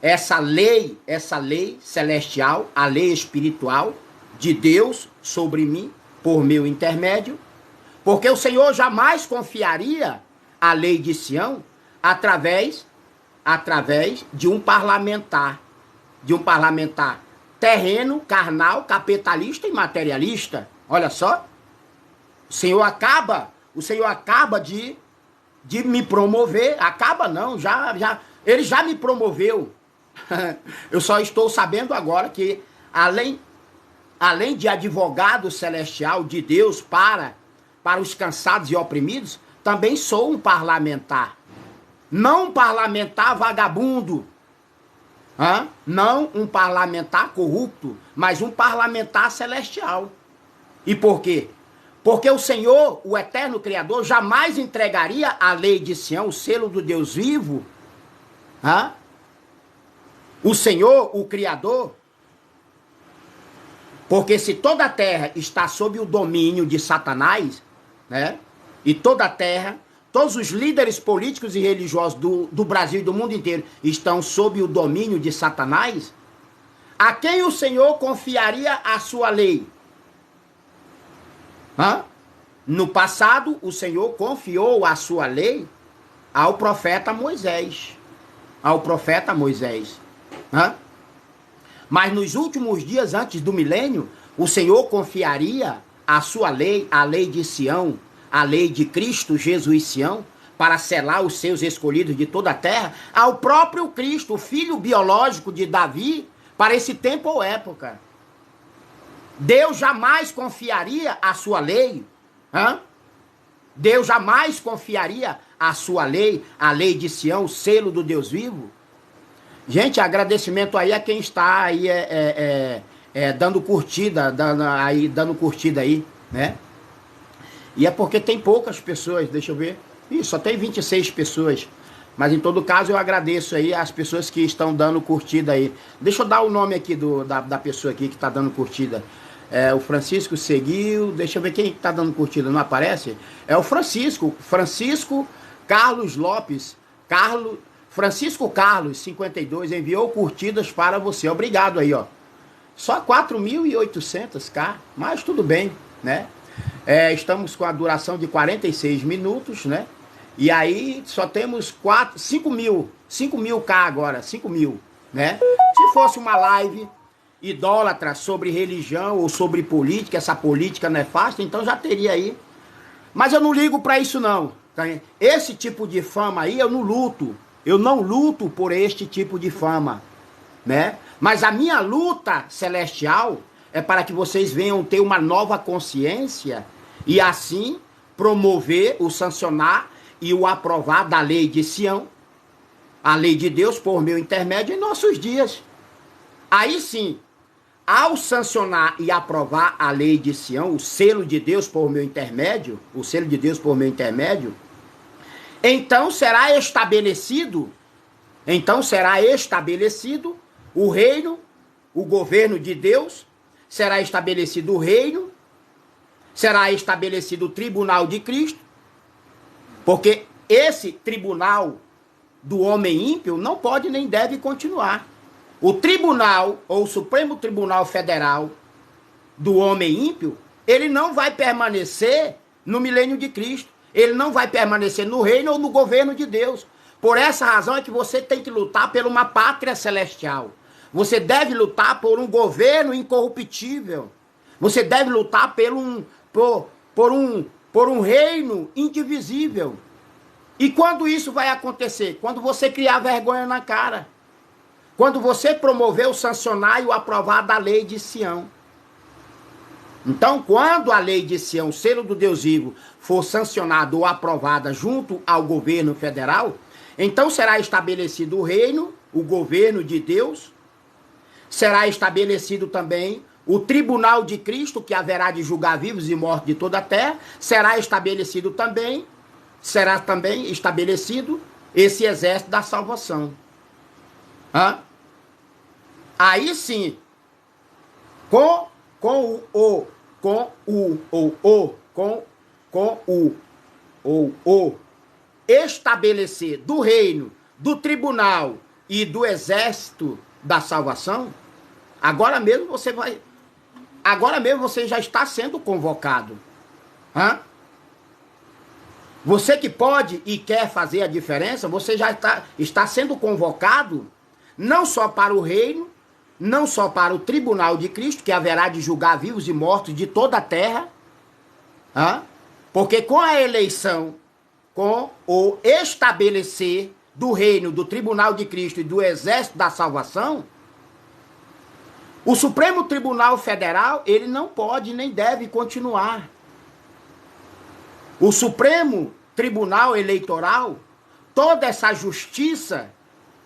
essa lei celestial, a lei espiritual de Deus sobre mim, por meu intermédio, porque o Senhor jamais confiaria a lei de Sião através de um parlamentar terreno, carnal, capitalista e materialista. Olha só, o Senhor acaba de me promover, ele já me promoveu. Eu só estou sabendo agora que, além de advogado celestial de Deus para os cansados e oprimidos, também sou um parlamentar. Não um parlamentar vagabundo, Não um parlamentar corrupto, mas um parlamentar celestial. E por quê? Porque o Senhor, o eterno Criador, jamais entregaria a lei de Sião, o selo do Deus vivo. O Senhor, o Criador, porque se toda a terra está sob o domínio de Satanás, né? E toda a terra, todos os líderes políticos e religiosos do Brasil e do mundo inteiro estão sob o domínio de Satanás, a quem o Senhor confiaria a sua lei? No passado, o Senhor confiou a sua lei ao profeta Moisés. Ao profeta Moisés. Mas nos últimos dias antes do milênio, o Senhor confiaria a sua lei, a lei de Sião, a lei de Cristo Jesus Sião, para selar os seus escolhidos de toda a terra, ao próprio Cristo, o filho biológico de Davi, para esse tempo ou época. Deus jamais confiaria a sua lei. Deus jamais confiaria a sua lei, a lei de Sião, o selo do Deus vivo. Gente, agradecimento aí a quem está aí dando curtida, dando curtida aí, né? E é porque tem poucas pessoas, deixa eu ver. Só tem 26 pessoas. Mas em todo caso eu agradeço aí as pessoas que estão dando curtida aí. Deixa eu dar o nome aqui da pessoa aqui que está dando curtida. O Francisco seguiu, deixa eu ver quem está dando curtida, não aparece? É o Francisco Carlos Lopes, Francisco Carlos, 52, enviou curtidas para você, obrigado aí, ó. Só 4.800, mas tudo bem, né? Estamos com a duração de 46 minutos, né? E aí só temos 5 mil agora, 5 mil, né? Se fosse uma live idólatra sobre religião ou sobre política, essa política nefasta, então já teria aí. Mas eu não ligo para isso não. Tá? Esse tipo de fama aí eu não luto. Eu não luto por este tipo de fama, né? Mas a minha luta celestial é para que vocês venham ter uma nova consciência e assim promover, o sancionar e o aprovar da lei de Sião, a lei de Deus por meu intermédio em nossos dias. Aí sim, ao sancionar e aprovar a lei de Sião, o selo de Deus por meu intermédio, então será estabelecido o reino, o governo de Deus, será estabelecido o reino, será estabelecido o tribunal de Cristo, porque esse tribunal do homem ímpio não pode nem deve continuar. O tribunal, ou o Supremo Tribunal Federal do homem ímpio, ele não vai permanecer no milênio de Cristo. Ele não vai permanecer no reino ou no governo de Deus. Por essa razão é que você tem que lutar por uma pátria celestial. Você deve lutar por um governo incorruptível. Você deve lutar por um reino indivisível. E quando isso vai acontecer? Quando você criar vergonha na cara. Quando você promover o sancionar e o aprovar da lei de Sião. Então, quando a lei de Sião, o selo do Deus vivo, for sancionada ou aprovada junto ao governo federal, então será estabelecido o reino, o governo de Deus, será estabelecido também o tribunal de Cristo, que haverá de julgar vivos e mortos de toda a terra, será também estabelecido esse exército da salvação. Aí sim, com o estabelecer do reino, do tribunal e do exército da salvação, agora mesmo você já está sendo convocado. Você que pode e quer fazer a diferença, você já está sendo convocado, não só para o reino, não só para o tribunal de Cristo, que haverá de julgar vivos e mortos de toda a terra, porque com a eleição, com o estabelecer do reino, do tribunal de Cristo e do exército da salvação, o Supremo Tribunal Federal, ele não pode nem deve continuar. O Supremo Tribunal Eleitoral, toda essa justiça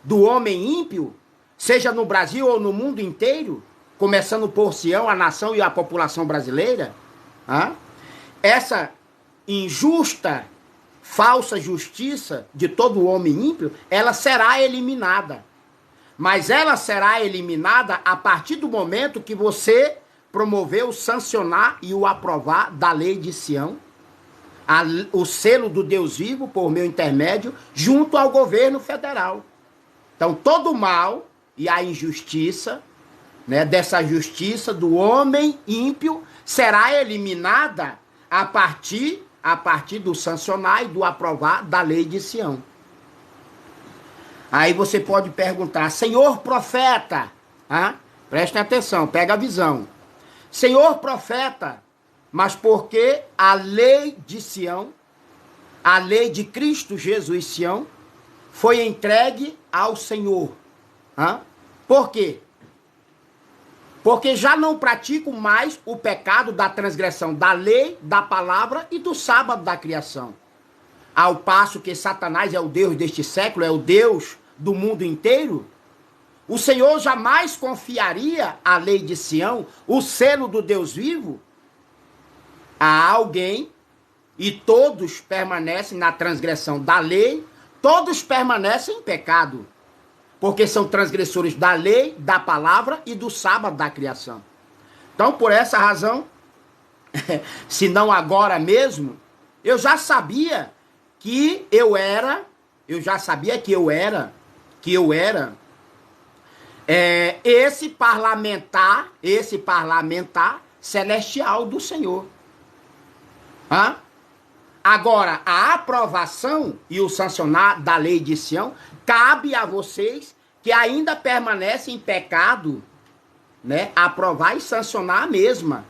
do homem ímpio, seja no Brasil ou no mundo inteiro, começando por Sião, a nação e a população brasileira, essa injusta, falsa justiça de todo homem ímpio, ela será eliminada. Mas ela será eliminada a partir do momento que você promover o sancionar e o aprovar da lei de Sião, o selo do Deus vivo por meu intermédio, junto ao governo federal. Então, todo o mal e a injustiça, né, dessa justiça do homem ímpio será eliminada a partir do sancionar e do aprovar da lei de Sião. Aí você pode perguntar, Senhor profeta, prestem atenção, pega a visão. Senhor profeta, mas por que a lei de Sião, a lei de Cristo Jesus Sião, foi entregue ao Senhor? Por quê? Porque já não pratico mais o pecado da transgressão da lei, da palavra e do sábado da criação. Ao passo que Satanás é o Deus deste século, é o Deus do mundo inteiro, o Senhor jamais confiaria a lei de Sião, o selo do Deus vivo, a alguém, e todos permanecem na transgressão da lei, todos permanecem em pecado, porque são transgressores da lei, da palavra e do sábado da criação. Então, por essa razão, se não agora mesmo, eu já sabia que eu era esse parlamentar celestial do Senhor. Agora, a aprovação e o sancionar da lei de Sião cabe a vocês que ainda permanecem em pecado, né, aprovar e sancionar a mesma.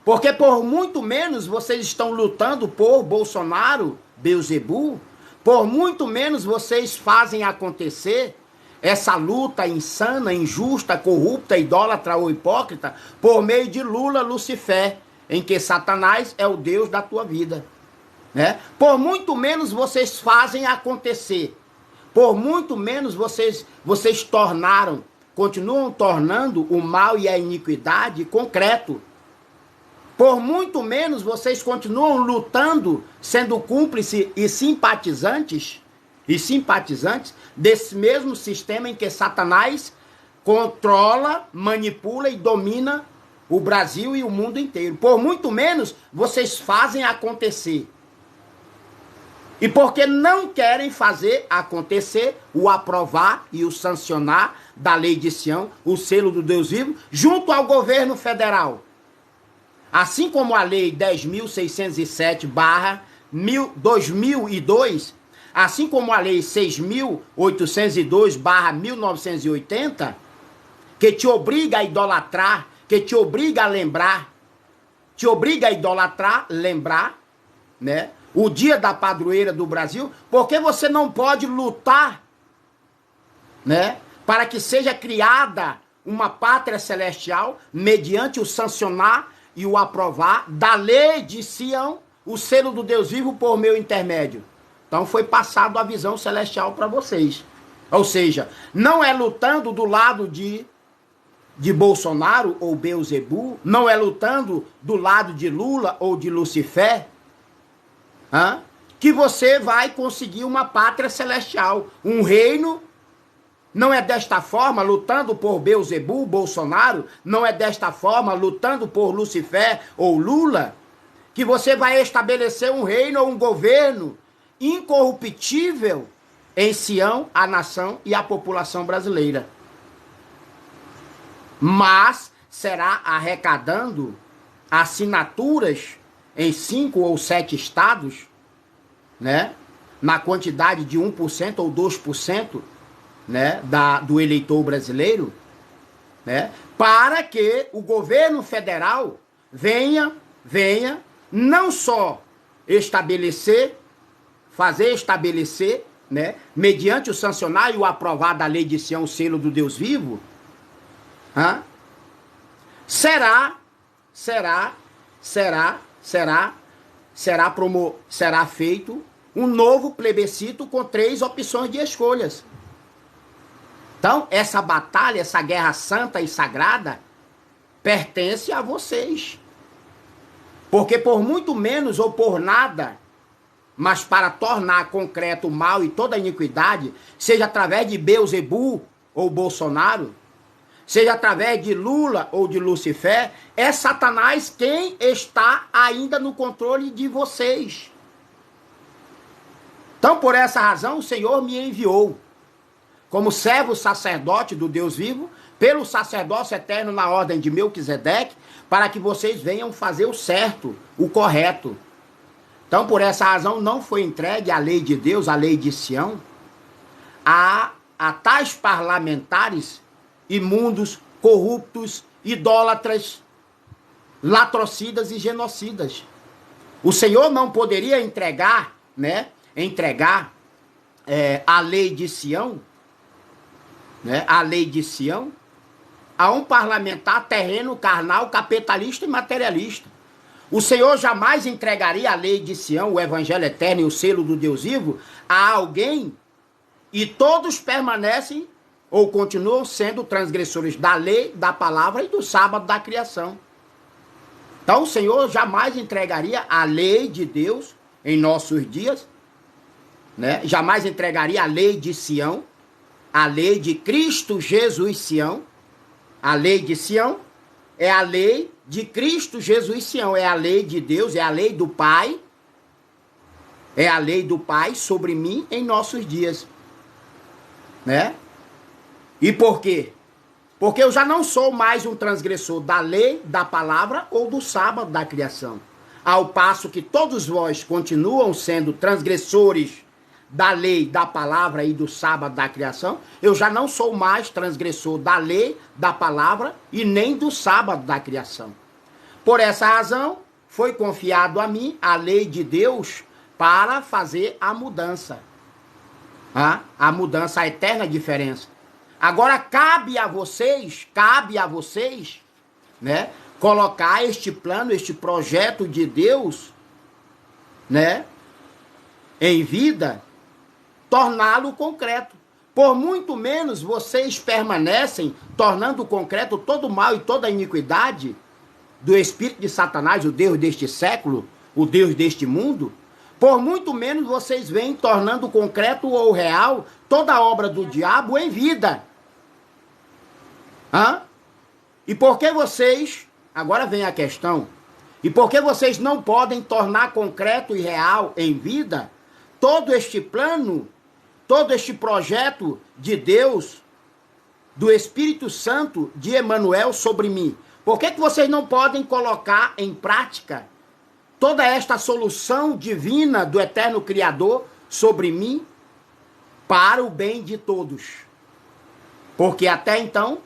Porque por muito menos vocês estão lutando por Bolsonaro, Beelzebul, por muito menos vocês fazem acontecer essa luta insana, injusta, corrupta, idólatra ou hipócrita, por meio de Lula, Lucifer, em que Satanás é o Deus da tua vida. Né? Por muito menos vocês fazem acontecer. Por muito menos vocês continuam tornando o mal e a iniquidade concreto. Por muito menos vocês continuam lutando, sendo cúmplices e simpatizantes desse mesmo sistema em que Satanás controla, manipula e domina o Brasil e o mundo inteiro. Por muito menos vocês fazem acontecer. E porque não querem fazer acontecer o aprovar e o sancionar da lei de Sião, o selo do Deus vivo, junto ao governo federal. Assim como a lei 10.607/2002, assim como a lei 6.802/1980, que te obriga a idolatrar, que te obriga a lembrar, né? O dia da padroeira do Brasil, porque você não pode lutar, né, para que seja criada uma pátria celestial mediante o sancionar e o aprovar da lei de Sião, o selo do Deus vivo por meu intermédio. Então foi passado a visão celestial para vocês. Ou seja, não é lutando do lado de Bolsonaro ou Beelzebul, não é lutando do lado de Lula ou de Lucifer, que você vai conseguir uma pátria celestial, um reino. Não é desta forma, lutando por Beelzebul, Bolsonaro, não é desta forma, lutando por Lucifer ou Lula, que você vai estabelecer um reino ou um governo incorruptível em Sião, a nação e a população brasileira. Mas será arrecadando assinaturas em 5 ou 7 estados, né, na quantidade de 1% ou 2%, né, do eleitor brasileiro, né, para que o governo federal venha não só fazer estabelecer, né, mediante o sancionar e o aprovar da lei de Sião, o selo do Deus vivo, será feito um novo plebiscito com 3 opções de escolhas. Então, essa batalha, essa guerra santa e sagrada, pertence a vocês. Porque por muito menos ou por nada, mas para tornar concreto o mal e toda a iniquidade, seja através de Beelzebul ou Bolsonaro, seja através de Lula ou de Lucifer, é Satanás quem está ainda no controle de vocês. Então, por essa razão, o Senhor me enviou como servo sacerdote do Deus vivo, pelo sacerdócio eterno na ordem de Melquisedeque, para que vocês venham fazer o certo, o correto. Então, por essa razão, não foi entregue a lei de Deus, a lei de Sião, a tais parlamentares imundos, corruptos, idólatras, latrocidas e genocidas. O Senhor não poderia entregar a lei de Sião, a lei de Sião, a um parlamentar terreno, carnal, capitalista e materialista. O Senhor jamais entregaria a lei de Sião, o evangelho eterno e o selo do Deus vivo a alguém, e todos permanecem ou continuam sendo transgressores da lei, da palavra e do sábado da criação. Então o Senhor jamais entregaria a lei de Deus em nossos dias, jamais entregaria a lei de Sião, a lei de Cristo Jesus Sião. A lei de Sião é a lei de Cristo Jesus Sião, é a lei de Deus, é a lei do Pai, é a lei do Pai sobre mim em nossos dias. E por quê? Porque eu já não sou mais um transgressor da lei, da palavra ou do sábado da criação. Ao passo que todos vós continuam sendo transgressores da lei, da palavra e do sábado da criação, eu já não sou mais transgressor da lei, da palavra e nem do sábado da criação. Por essa razão, foi confiado a mim a lei de Deus para fazer a mudança. A mudança, a eterna diferença. Agora cabe a vocês, colocar este plano, este projeto de Deus, em vida, torná-lo concreto. Por muito menos vocês permanecem tornando concreto todo o mal e toda a iniquidade do espírito de Satanás, o Deus deste século, o Deus deste mundo. Por muito menos vocês vêm tornando concreto ou real toda a obra do diabo em vida. E por que vocês, agora vem a questão, e por que vocês não podem tornar concreto e real em vida todo este plano, todo este projeto de Deus, do Espírito Santo de Emanuel sobre mim? Por que vocês não podem colocar em prática toda esta solução divina do eterno Criador sobre mim para o bem de todos? Porque até então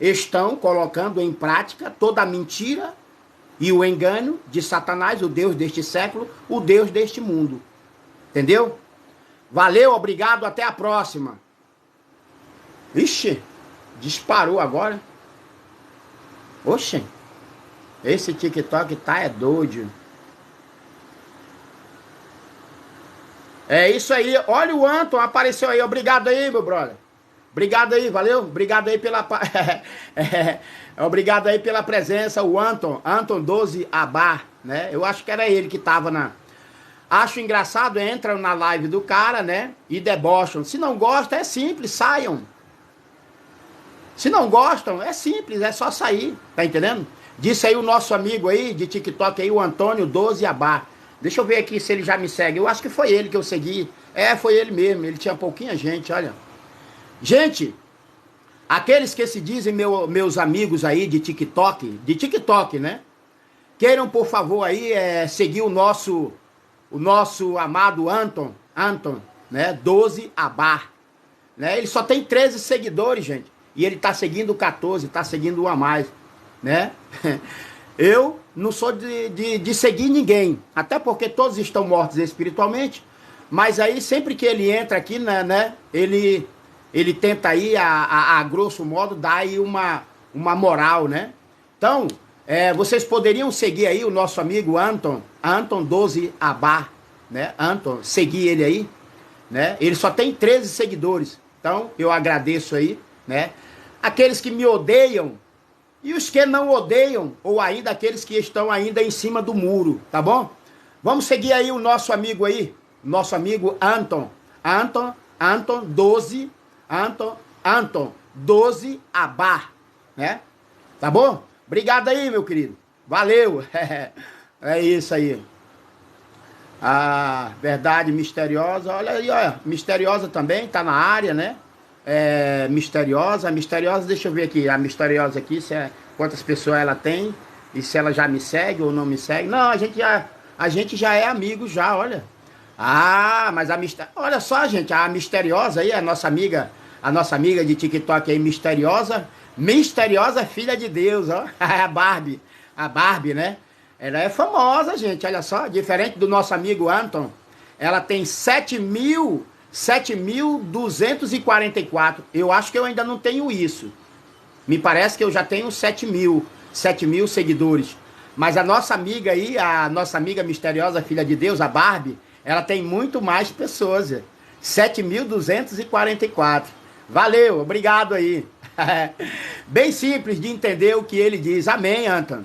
estão colocando em prática toda a mentira e o engano de Satanás, o Deus deste século, o Deus deste mundo. Entendeu? Valeu, obrigado, até a próxima. Ixi, disparou agora. Oxe, esse TikTok é doido. É isso aí, olha o Anton, apareceu aí, obrigado aí, meu brother. Obrigado aí, valeu? Obrigado aí pela obrigado aí pela presença, o Anton 12 Abar, Eu acho que era ele que tava na... Acho engraçado, entram na live do cara, e debocham. Se não gostam, é simples, saiam. Se não gostam, é simples, é só sair, tá entendendo? Disse aí o nosso amigo aí, de TikTok aí, o Antônio 12 Abar. Deixa eu ver aqui se ele já me segue. Eu acho que foi ele que eu segui. Foi ele mesmo, ele tinha pouquinha gente, olha. Gente, aqueles que se dizem meus amigos aí de TikTok, queiram, por favor, aí seguir o nosso amado Anton, 12 Abar, Ele só tem 13 seguidores, gente, e ele tá seguindo 14, tá seguindo um a mais, Eu não sou de seguir ninguém, até porque todos estão mortos espiritualmente, mas aí sempre que ele entra aqui, ele tenta aí, a grosso modo, dar aí uma moral, Então, vocês poderiam seguir aí o nosso amigo Anton 12 Abar, Anton, seguir ele aí, Ele só tem 13 seguidores, então eu agradeço aí, né? Aqueles que me odeiam e os que não odeiam, ou ainda aqueles que estão ainda em cima do muro, tá bom? Vamos seguir aí o nosso amigo aí, nosso amigo Anton. Anton 12, Anton 12 Abar, né? Tá bom? Obrigado aí, meu querido. Valeu. É isso aí. A verdade misteriosa, olha aí, olha, misteriosa também, tá na área, né? Misteriosa, deixa eu ver aqui, a misteriosa aqui, quantas pessoas ela tem, e se ela já me segue ou não me segue. Não, a gente já é amigo já, olha. Ah, mas olha só, gente, a misteriosa aí, a nossa amiga de TikTok aí, misteriosa filha de Deus, ó, a Barbie, né? Ela é famosa, gente, olha só, diferente do nosso amigo Anton, ela tem 7.244, eu acho que eu ainda não tenho isso, me parece que eu já tenho 7.000 seguidores, mas a nossa amiga aí, a nossa amiga misteriosa filha de Deus, a Barbie, ela tem muito mais pessoas, 7.244, valeu, obrigado aí, bem simples de entender o que ele diz, amém, Anton.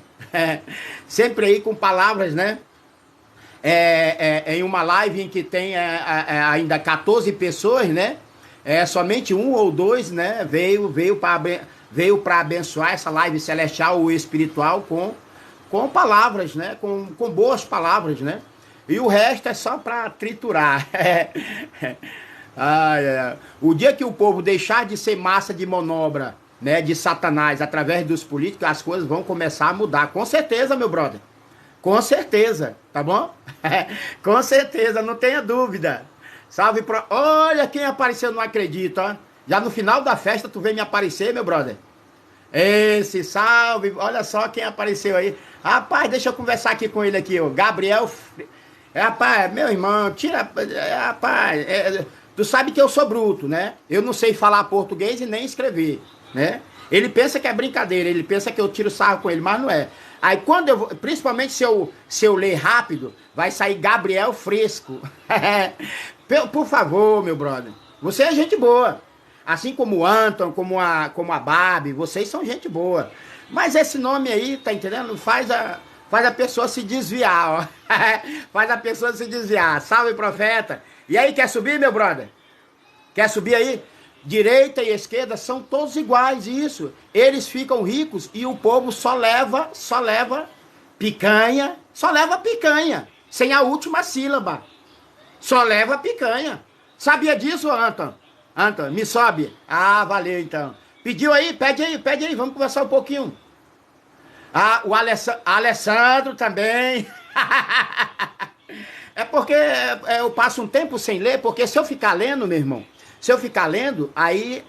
Sempre aí com palavras, né? Em uma live em que tem ainda 14 pessoas, né? Somente um ou dois, né? Veio para abençoar essa live celestial ou espiritual com palavras, né? Com boas palavras, né? E o resto é só para triturar. O dia que o povo deixar de ser massa de manobra, né, de Satanás, através dos políticos, as coisas vão começar a mudar. Com certeza, meu brother. Com certeza, tá bom? Com certeza, não tenha dúvida. Salve pro... Olha quem apareceu, não acredito, ó. Já no final da festa tu vem me aparecer, meu brother. Esse, salve. Olha só quem apareceu aí. Rapaz, deixa eu conversar aqui com ele aqui, ó. Gabriel... Rapaz, meu irmão, tira... Rapaz, tu sabe que eu sou bruto, né? Eu não sei falar português e nem escrever, né? Ele pensa que é brincadeira, ele pensa que eu tiro sarro com ele, mas não é. Aí quando eu vou, principalmente se eu ler rápido, vai sair Gabriel Fresco. Por favor, meu brother, você é gente boa. Assim como o Anton, como a Barbie, vocês são gente boa. Mas esse nome aí, tá entendendo? Faz a pessoa se desviar, ó. Faz a pessoa se desviar. Salve, profeta. E aí, quer subir, meu brother? Quer subir aí? Direita e esquerda são todos iguais, isso. Eles ficam ricos e o povo só leva picanha, sem a última sílaba. Só leva picanha. Sabia disso, Anton? Anton, me sobe. Ah, valeu então. Pediu aí? Pede aí, vamos conversar um pouquinho. Ah, o Alessandro também. É porque eu passo um tempo sem ler, porque se eu ficar lendo, meu irmão, aí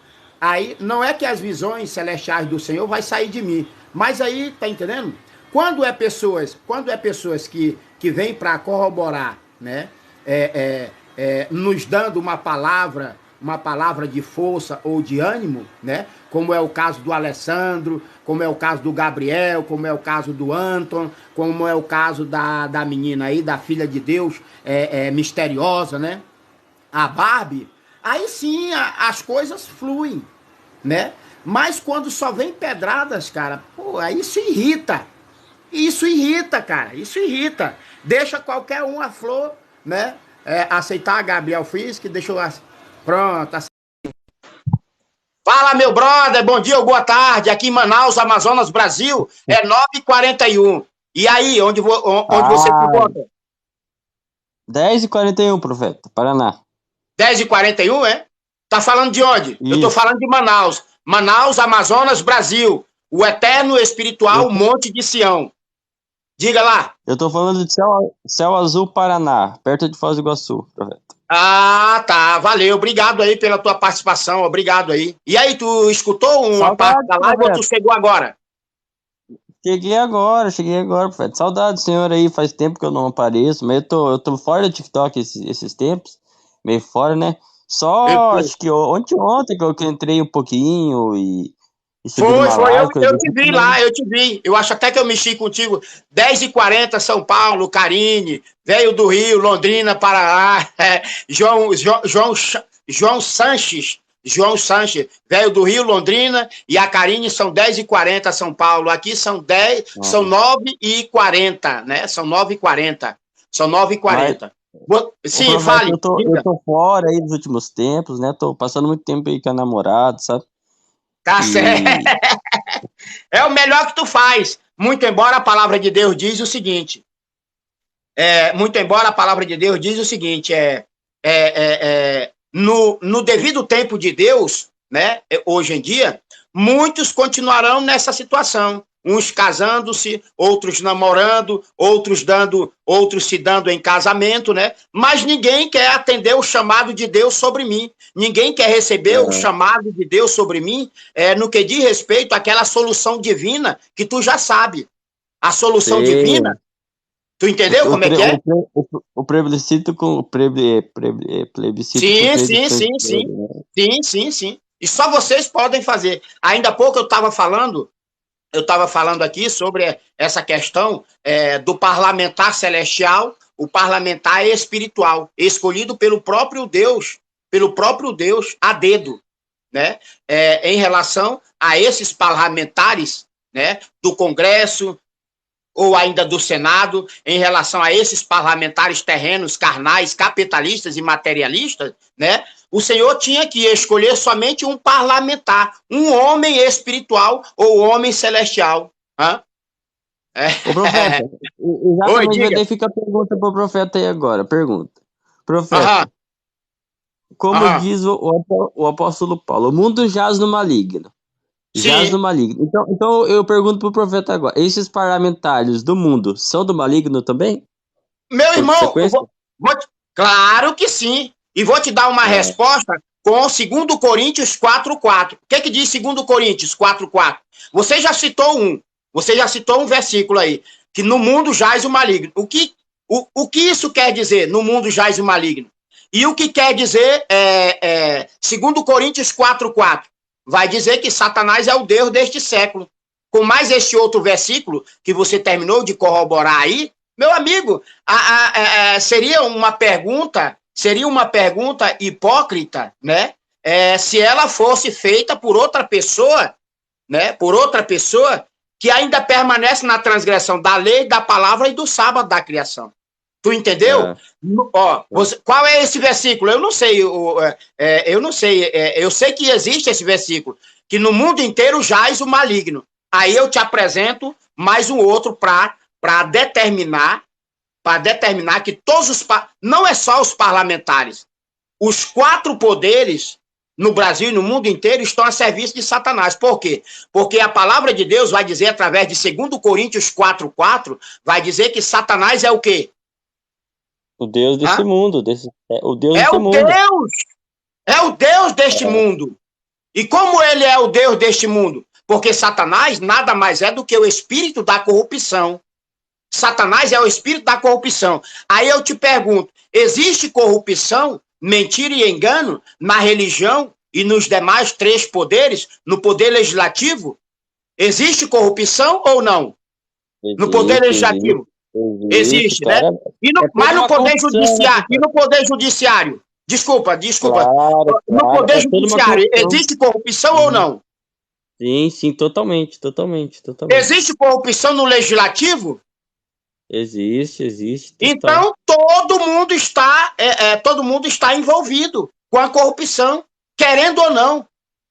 não é que as visões celestiais do Senhor vai sair de mim, mas aí, tá entendendo? Quando é pessoas que vêm para corroborar, né, nos dando uma palavra de força ou de ânimo, né, como é o caso do Alessandro, como é o caso do Gabriel, como é o caso do Anton, como é o caso da menina aí, da filha de Deus, misteriosa, né, a Barbie. Aí sim as coisas fluem, né? Mas quando só vem pedradas, cara, pô, aí isso irrita. Isso irrita, cara, isso irrita. Deixa qualquer um a flor, né? Aceitar a Gabriel Frisk, deixa eu... Pronto. Fala, meu brother, bom dia ou boa tarde. Aqui em Manaus, Amazonas, Brasil, é 9h41. E aí, onde você se encontra? 10h41, profeta, Paraná. 10h41, é? Tá falando de onde? Isso. Eu tô falando de Manaus. Manaus, Amazonas, Brasil. O eterno espiritual Monte de Sião. Diga lá. Eu tô falando de Céu Azul, Paraná, perto de Foz do Iguaçu, profeta. Ah, tá. Valeu. Obrigado aí pela tua participação. Obrigado aí. E aí, tu escutou uma parte da live ou tu chegou agora? Cheguei agora, profeta. Saudade do senhor aí, faz tempo que eu não apareço, mas eu tô fora do TikTok esses tempos. Meio fora, né? Só acho que ontem que eu entrei um pouquinho e foi, eu te vi lá, eu te vi. Eu acho até que eu mexi contigo. 10h40, São Paulo, Carine, veio do Rio, Londrina, Paraná, João Sanches, João Sanches, velho do Rio, Londrina, e a Karine são 10h40, São Paulo. Aqui são 9h40, né? São 9h40. São 9h40. Sim, fale. Eu tô fora aí nos últimos tempos, né? Tô passando muito tempo aí com a namorada, sabe? Tá certo. É o melhor que tu faz. Muito embora a palavra de Deus diz o seguinte. No devido tempo de Deus, né, hoje em dia, muitos continuarão nessa situação. Uns casando-se, outros namorando, outros se dando em casamento, né? Mas ninguém quer atender o chamado de Deus sobre mim. Ninguém quer receber o chamado de Deus sobre mim, no que diz respeito àquela solução divina que tu já sabe. A solução divina. Tu entendeu como é que é? O plebiscito com o plebiscito. Sim. E só vocês podem fazer. Ainda há pouco eu estava falando aqui sobre essa questão do parlamentar celestial, o parlamentar espiritual, escolhido pelo próprio Deus, a dedo, né? Em relação a esses parlamentares, né, do Congresso, ou ainda do Senado, em relação a esses parlamentares terrenos, carnais, capitalistas e materialistas, né? O Senhor tinha que escolher somente um parlamentar, um homem espiritual ou homem celestial. Ô, profeta, exatamente, daí fica a pergunta para o profeta aí agora. Pergunta. Profeta, como diz o apóstolo Paulo, o mundo jaz no maligno. Jaz no maligno. Então eu pergunto pro profeta agora, esses parlamentares do mundo são do maligno também? Meu irmão, claro que sim. E vou te dar uma resposta com 2 Coríntios 4:4. O que diz 2 Coríntios 4:4? Você já citou um versículo aí, que no mundo jaz o maligno. O que isso quer dizer, no mundo jaz o maligno? E o que quer dizer 2 Coríntios 4:4? Vai dizer que Satanás é o Deus deste século. Com mais este outro versículo que você terminou de corroborar aí, meu amigo, seria uma pergunta hipócrita, né? Se ela fosse feita por outra pessoa, né? Por outra pessoa que ainda permanece na transgressão da lei, da palavra e do sábado da criação. Tu entendeu? Qual é esse versículo? Eu não sei. Eu sei que existe esse versículo, que no mundo inteiro jaz o maligno. Aí eu te apresento mais um outro para determinar que todos não é só os parlamentares, os 4 poderes no Brasil e no mundo inteiro estão a serviço de Satanás. Por quê? Porque a palavra de Deus vai dizer, através de 2 Coríntios 4:4, vai dizer que Satanás é o quê? O Deus desse mundo. O Deus é desse o mundo. É o Deus deste mundo. E como ele é o Deus deste mundo? Porque Satanás nada mais é do que o espírito da corrupção. Satanás é o espírito da corrupção. Aí eu te pergunto, existe corrupção, mentira e engano na religião e nos demais 3 poderes, no poder legislativo? Existe corrupção ou não? No poder legislativo? Existe, né? Mas no poder judiciário, e no poder judiciário? Desculpa. Claro, no poder judiciário, existe corrupção ou não? Sim, totalmente. Existe corrupção no legislativo? Existe. Então todo mundo está envolvido com a corrupção, querendo ou não.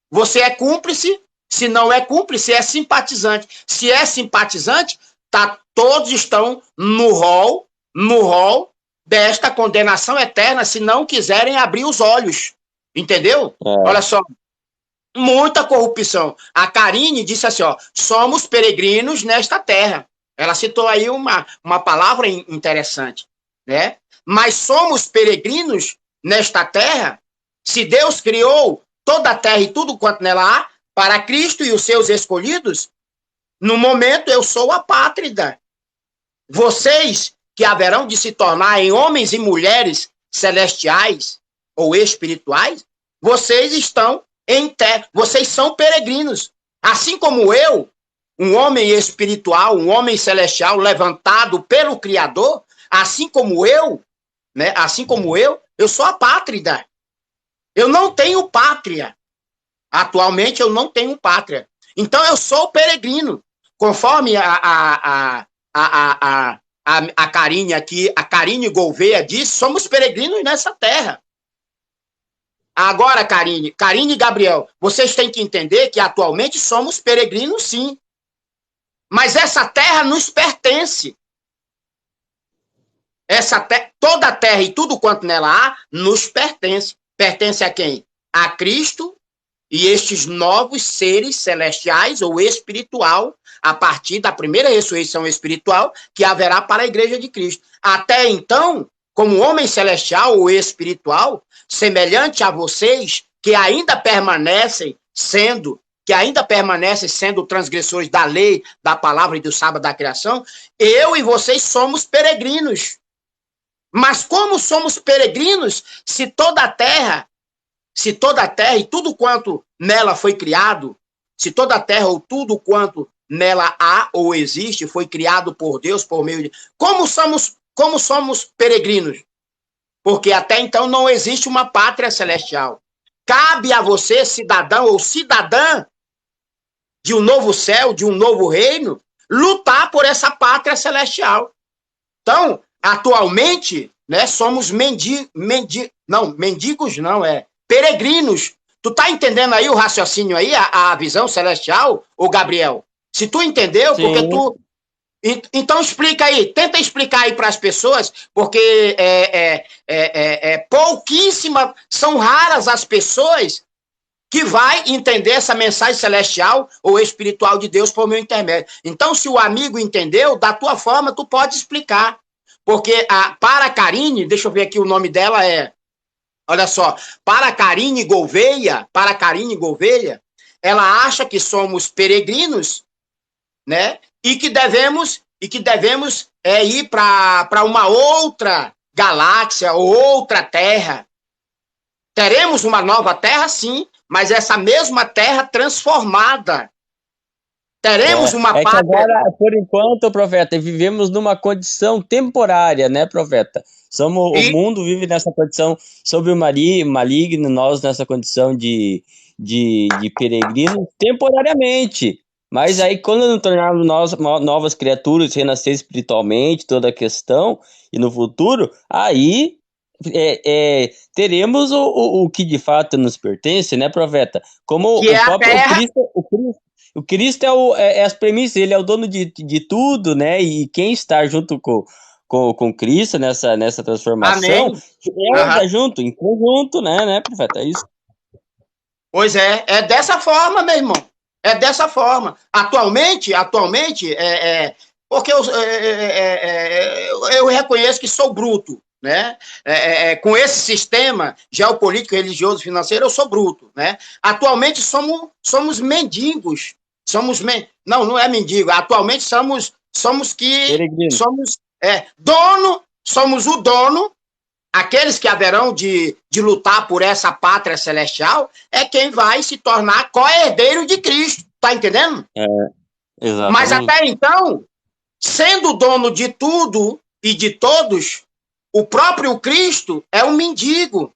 Você é cúmplice, se não é cúmplice, é simpatizante. Se é simpatizante, todos estão no rol desta condenação eterna, se não quiserem abrir os olhos. Entendeu? Olha só. Muita corrupção. A Karine disse assim, somos peregrinos nesta terra. Ela citou aí uma palavra interessante, né? Mas somos peregrinos nesta terra. Se Deus criou toda a terra e tudo quanto nela há, para Cristo e os seus escolhidos, no momento eu sou apátrida. Vocês que haverão de se tornar em homens e mulheres celestiais ou espirituais, vocês estão em terra, vocês são peregrinos. Assim como eu, um homem espiritual, um homem celestial levantado pelo Criador, assim como eu, né? Eu sou apátrida. Eu não tenho pátria. Atualmente eu não tenho pátria. Então eu sou peregrino. Conforme a Karine aqui, a Karine Gouveia disse, somos peregrinos nessa terra. Agora, Karine e Gabriel, vocês têm que entender que atualmente somos peregrinos, sim. Mas essa terra nos pertence. Toda a terra e tudo quanto nela há, nos pertence. Pertence a quem? A Cristo e estes novos seres celestiais ou espiritual, a partir da primeira ressurreição espiritual que haverá para a Igreja de Cristo. Até então, como homem celestial ou espiritual, semelhante a vocês, que ainda permanecem sendo transgressores da lei, da palavra e do sábado da criação, eu e vocês somos peregrinos. Mas como somos peregrinos, se toda a terra e tudo quanto nela foi criado, se toda a terra ou tudo quanto nela há ou existe foi criado por Deus por meio de... Como somos peregrinos? Porque até então não existe uma pátria celestial. Cabe a você, cidadão ou cidadã de um novo céu, de um novo reino, lutar por essa pátria celestial. Então, atualmente, né, somos peregrinos. Tu tá entendendo aí o raciocínio aí, a visão celestial, ô Gabriel? Se tu entendeu, sim. Porque tu... Então explica aí, tenta explicar aí para as pessoas, porque pouquíssimas, são raras as pessoas que vai entender essa mensagem celestial ou espiritual de Deus por meu intermédio. Então, se o amigo entendeu, da tua forma, tu pode explicar. Porque para a Karine, deixa eu ver aqui o nome dela, olha só, para a Karine Gouveia, ela acha que somos peregrinos, né? E que devemos ir para uma outra galáxia ou outra terra. Teremos uma nova terra, sim, mas essa mesma terra transformada. Teremos uma pátria... Agora, por enquanto, profeta, vivemos numa condição temporária, né, profeta? O mundo vive nessa condição sob o maligno, nós nessa condição de peregrino temporariamente. Mas aí, quando nos tornarmos nós novas criaturas, renascer espiritualmente, toda a questão, e no futuro, aí teremos o que de fato nos pertence, né, profeta? Como que o próprio o Cristo é as premissas, ele é o dono de tudo, né? E quem está junto com Cristo nessa transformação, anda junto, em conjunto, né, profeta? É isso. Pois é dessa forma, meu irmão. É dessa forma. Atualmente, porque eu reconheço que sou bruto, né? Com esse sistema geopolítico, religioso, financeiro, eu sou bruto, né? Atualmente somos mendigos. Não é mendigo. Atualmente somos o dono. Aqueles que haverão de lutar por essa pátria celestial é quem vai se tornar co-herdeiro de Cristo. Tá entendendo? Exatamente. Mas até então, sendo dono de tudo e de todos, o próprio Cristo é um mendigo.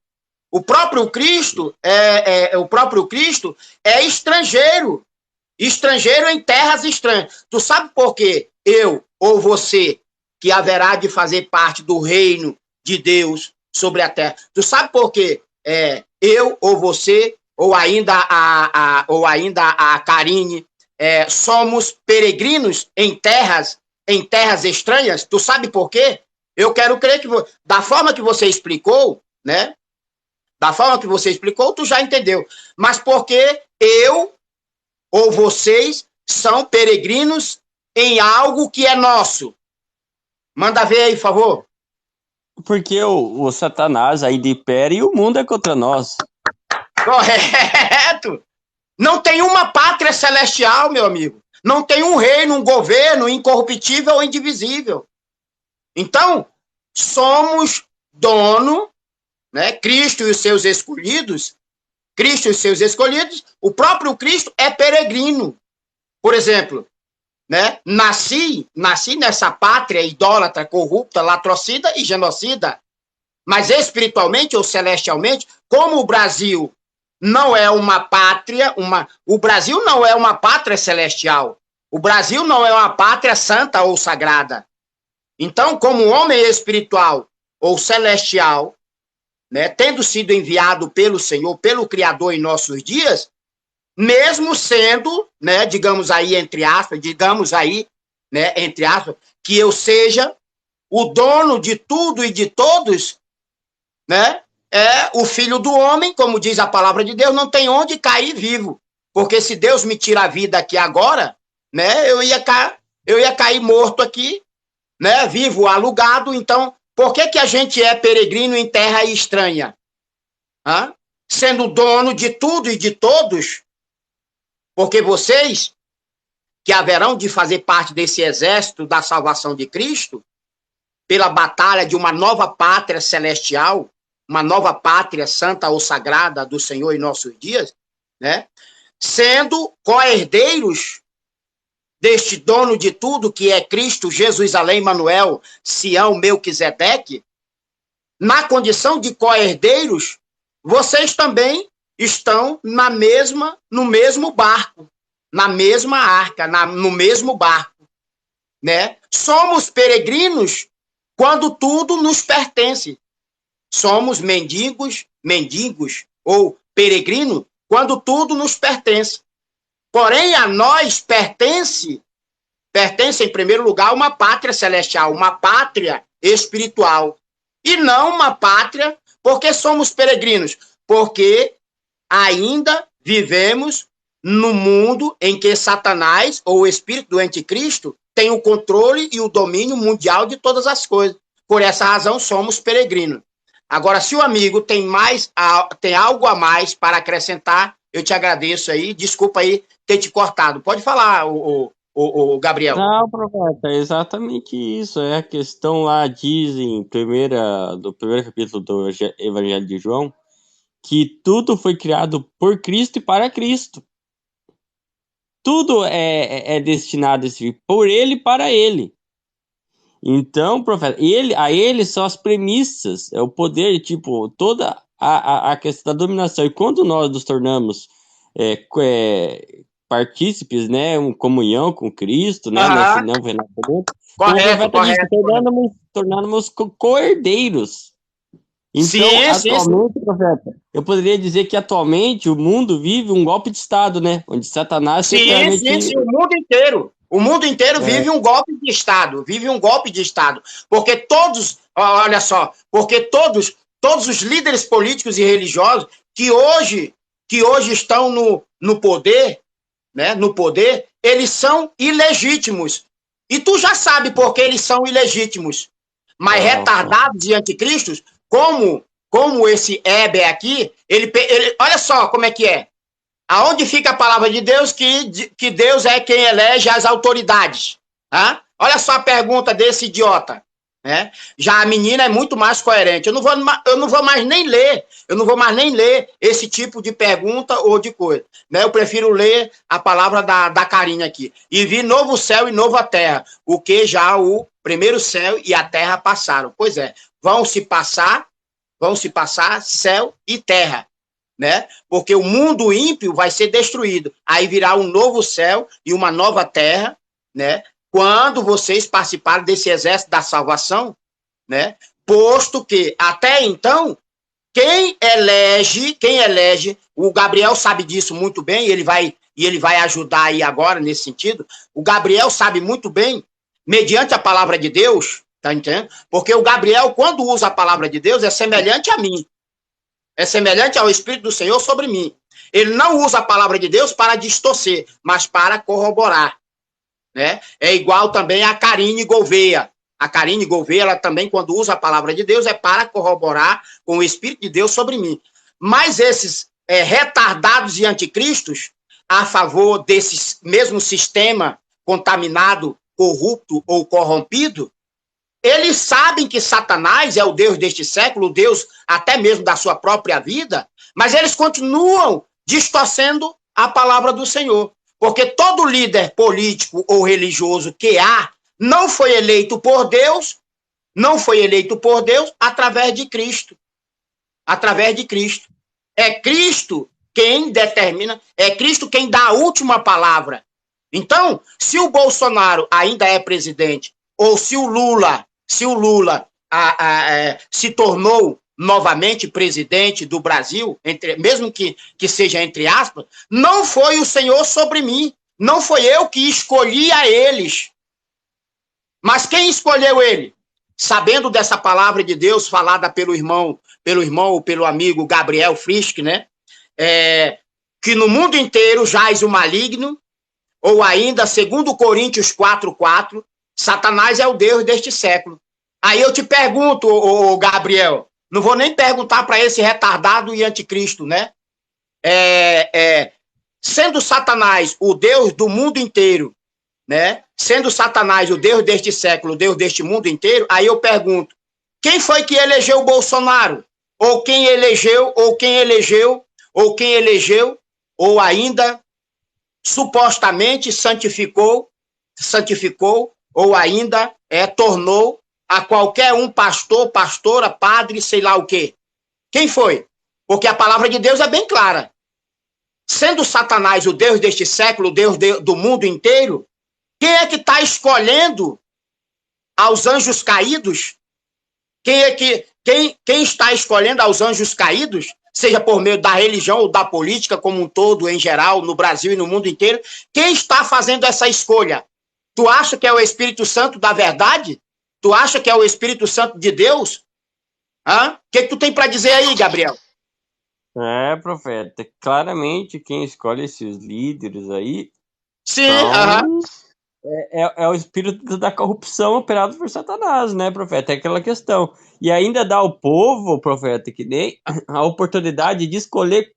O próprio Cristo é estrangeiro. Estrangeiro em terras estranhas. Tu sabe por quê? Eu ou você, que haverá de fazer parte do reino de Deus sobre a terra. Tu sabe por quê? Eu ou você, ou ainda a Karine, somos peregrinos em terras estranhas. Tu sabe por quê? Eu quero crer que da forma que você explicou, né? Da forma que você explicou, tu já entendeu. Mas porque eu ou vocês são peregrinos em algo que é nosso. Manda ver aí, por favor. Porque o Satanás ainda impera e o mundo é contra nós. Correto! Não tem uma pátria celestial, meu amigo. Não tem um reino, um governo incorruptível ou indivisível. Então, somos dono, né? Cristo e os seus escolhidos, o próprio Cristo é peregrino. Por exemplo, né? Nasci nessa pátria idólatra, corrupta, latrocida e genocida. Mas espiritualmente ou celestialmente, como o Brasil, não é uma pátria, o Brasil não é uma pátria celestial. O Brasil não é uma pátria santa ou sagrada. Então, como homem espiritual ou celestial, né, tendo sido enviado pelo Senhor, pelo Criador em nossos dias, mesmo sendo, né, digamos aí, entre aspas, que eu seja o dono de tudo e de todos, né, o filho do homem, como diz a palavra de Deus, não tem onde cair vivo. Porque se Deus me tira a vida aqui agora, né, eu ia cair morto aqui, né, vivo, alugado. Então, por que a gente é peregrino em terra estranha? Hã? Sendo dono de tudo e de todos, porque vocês, que haverão de fazer parte desse exército da salvação de Cristo, pela batalha de uma nova pátria celestial, uma nova pátria santa ou sagrada do Senhor em nossos dias, né? Sendo co-herdeiros deste dono de tudo, que é Cristo, Jesus, Além, Manuel, Sião, Melquisedeque, na condição de co-herdeiros, vocês também estão no mesmo barco, na mesma arca, no mesmo barco, né? Somos peregrinos quando tudo nos pertence. Somos mendigos ou peregrino quando tudo nos pertence. Porém, a nós pertence em primeiro lugar uma pátria celestial, uma pátria espiritual, e não uma pátria porque somos peregrinos, porque ainda vivemos no mundo em que Satanás, ou o espírito do anticristo, tem o controle e o domínio mundial de todas as coisas. Por essa razão, somos peregrinos. Agora, se o amigo tem algo a mais para acrescentar, eu te agradeço aí. Desculpa aí ter te cortado. Pode falar, o Gabriel. Não, profeta, é exatamente isso. É a questão lá, dizem, do primeiro capítulo do Evangelho de João, que tudo foi criado por Cristo e para Cristo. Tudo é destinado a servir por ele e para ele. Então, profeta, a ele são as premissas, é o poder, tipo, toda a questão da dominação. E quando nós nos tornamos partícipes, né, comunhão com Cristo, né, nesse novo renascimento, Correto. tornamos co-herdeiros. Então, atualmente, profeta, eu poderia dizer que atualmente o mundo vive um golpe de Estado, né, onde Satanás... Sim, o mundo inteiro vive um golpe de Estado, porque todos, olha só, todos os líderes políticos e religiosos que hoje estão no poder, né, eles são ilegítimos. E tu já sabe por que eles são ilegítimos. Mas retardados e anticristos, como esse Heber aqui, ele olha só como é que é. Aonde fica a palavra de Deus que Deus é quem elege as autoridades? Tá? Olha só a pergunta desse idiota. Né? Já a menina é muito mais coerente. Eu não vou mais nem ler esse tipo de pergunta ou de coisa. Né? Eu prefiro ler a palavra da Karine aqui. E vi novo céu e nova terra, o que já o primeiro céu e a terra passaram. Pois é, vão se passar céu e terra. Né? Porque o mundo ímpio vai ser destruído. Aí virá um novo céu e uma nova terra, né? Quando vocês participarem desse exército da salvação, né? Posto que até então quem elege, o Gabriel sabe disso muito bem, e ele vai ajudar aí agora nesse sentido. O Gabriel sabe muito bem, mediante a palavra de Deus, tá entendendo? Porque o Gabriel, quando usa a palavra de Deus, é semelhante a mim. É semelhante ao Espírito do Senhor sobre mim. Ele não usa a palavra de Deus para distorcer, mas para corroborar. Né? É igual também a Karine Gouveia. A Karine Gouveia, ela também, quando usa a palavra de Deus, é para corroborar com o Espírito de Deus sobre mim. Mas esses retardados e anticristos, a favor desse mesmo sistema contaminado, corrupto ou corrompido, eles sabem que Satanás é o Deus deste século, o Deus até mesmo da sua própria vida, mas eles continuam distorcendo a palavra do Senhor. Porque todo líder político ou religioso que há não foi eleito por Deus através de Cristo. Através de Cristo. É Cristo quem determina, é Cristo quem dá a última palavra. Então, se o Bolsonaro ainda é presidente, ou se o Lula se tornou novamente presidente do Brasil, mesmo que seja entre aspas, não foi o Senhor sobre mim, não foi eu que escolhi a eles. Mas quem escolheu ele? Sabendo dessa palavra de Deus falada pelo irmão ou pelo amigo Gabriel Frisch, né? Que no mundo inteiro jaz o maligno, ou ainda, segundo Coríntios 4:4, Satanás é o Deus deste século. Aí eu te pergunto, Gabriel, não vou nem perguntar para esse retardado e anticristo, né? Sendo Satanás o Deus do mundo inteiro, né? Sendo Satanás o Deus deste século, o Deus deste mundo inteiro, aí eu pergunto, quem foi que elegeu o Bolsonaro? Ou quem elegeu, ou ainda supostamente santificou, ou ainda tornou a qualquer um pastor, pastora, padre, sei lá o quê. Quem foi? Porque a palavra de Deus é bem clara. Sendo Satanás o Deus deste século, o Deus do mundo inteiro, quem é que está escolhendo aos anjos caídos? Quem está escolhendo aos anjos caídos, seja por meio da religião ou da política como um todo, em geral, no Brasil e no mundo inteiro, quem está fazendo essa escolha? Tu acha que é o Espírito Santo da verdade? Tu acha que é o Espírito Santo de Deus? O que tu tem para dizer aí, Gabriel? Profeta, claramente quem escolhe esses líderes aí sim, é o espírito da corrupção operado por Satanás, né, profeta? É aquela questão. E ainda dá ao povo, profeta, que nem a oportunidade de escolher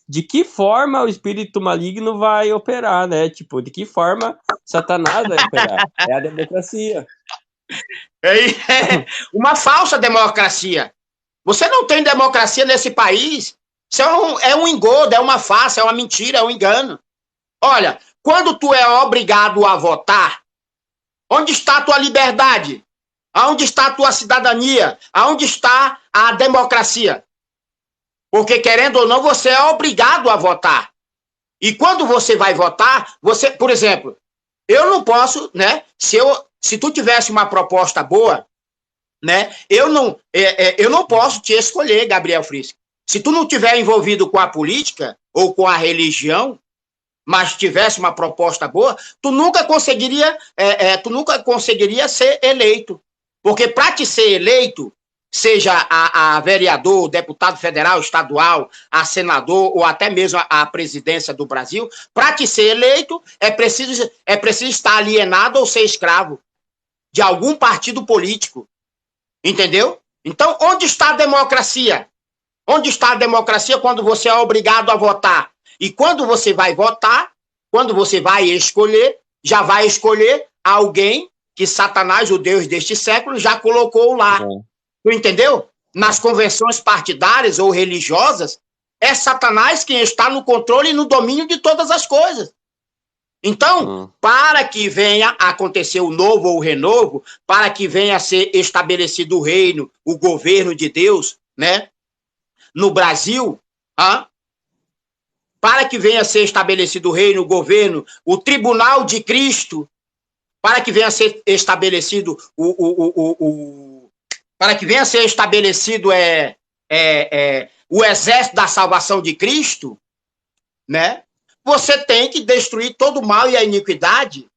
de que forma o espírito maligno vai operar, né? Tipo, de que forma Satanás vai operar. É a democracia. Uma falsa democracia. Você não tem democracia nesse país. Isso é um engodo, é uma farsa, é uma mentira, é um engano. Olha, quando tu é obrigado a votar, onde está a tua liberdade? Aonde está a tua cidadania? Aonde está a democracia? Porque, querendo ou não, você é obrigado a votar. E quando você vai votar, você, por exemplo, eu não posso, né? Se tu tivesse uma proposta boa, né? Eu não posso te escolher, Gabriel Frisch. Se tu não tiver envolvido com a política ou com a religião, mas tivesse uma proposta boa, tu nunca conseguiria ser eleito. Porque para te ser eleito, seja a vereador, deputado federal, estadual, a senador ou até mesmo a presidência do Brasil, para te ser eleito é preciso estar alienado ou ser escravo de algum partido político. Entendeu? Então, onde está a democracia? Onde está a democracia quando você é obrigado a votar? E quando você vai votar, quando você vai escolher, já vai escolher alguém que Satanás, o Deus deste século, já colocou lá. Tu entendeu? Nas convenções partidárias ou religiosas, é Satanás quem está no controle e no domínio de todas as coisas. Então, para que venha a acontecer o novo ou o renovo, para que venha a ser estabelecido o reino, o governo de Deus, né? No Brasil, para que venha a ser estabelecido o reino, o governo, o tribunal de Cristo, para que venha a ser estabelecido para que venha a ser estabelecido o exército da salvação de Cristo, né? Você tem que destruir todo o mal e a iniquidade,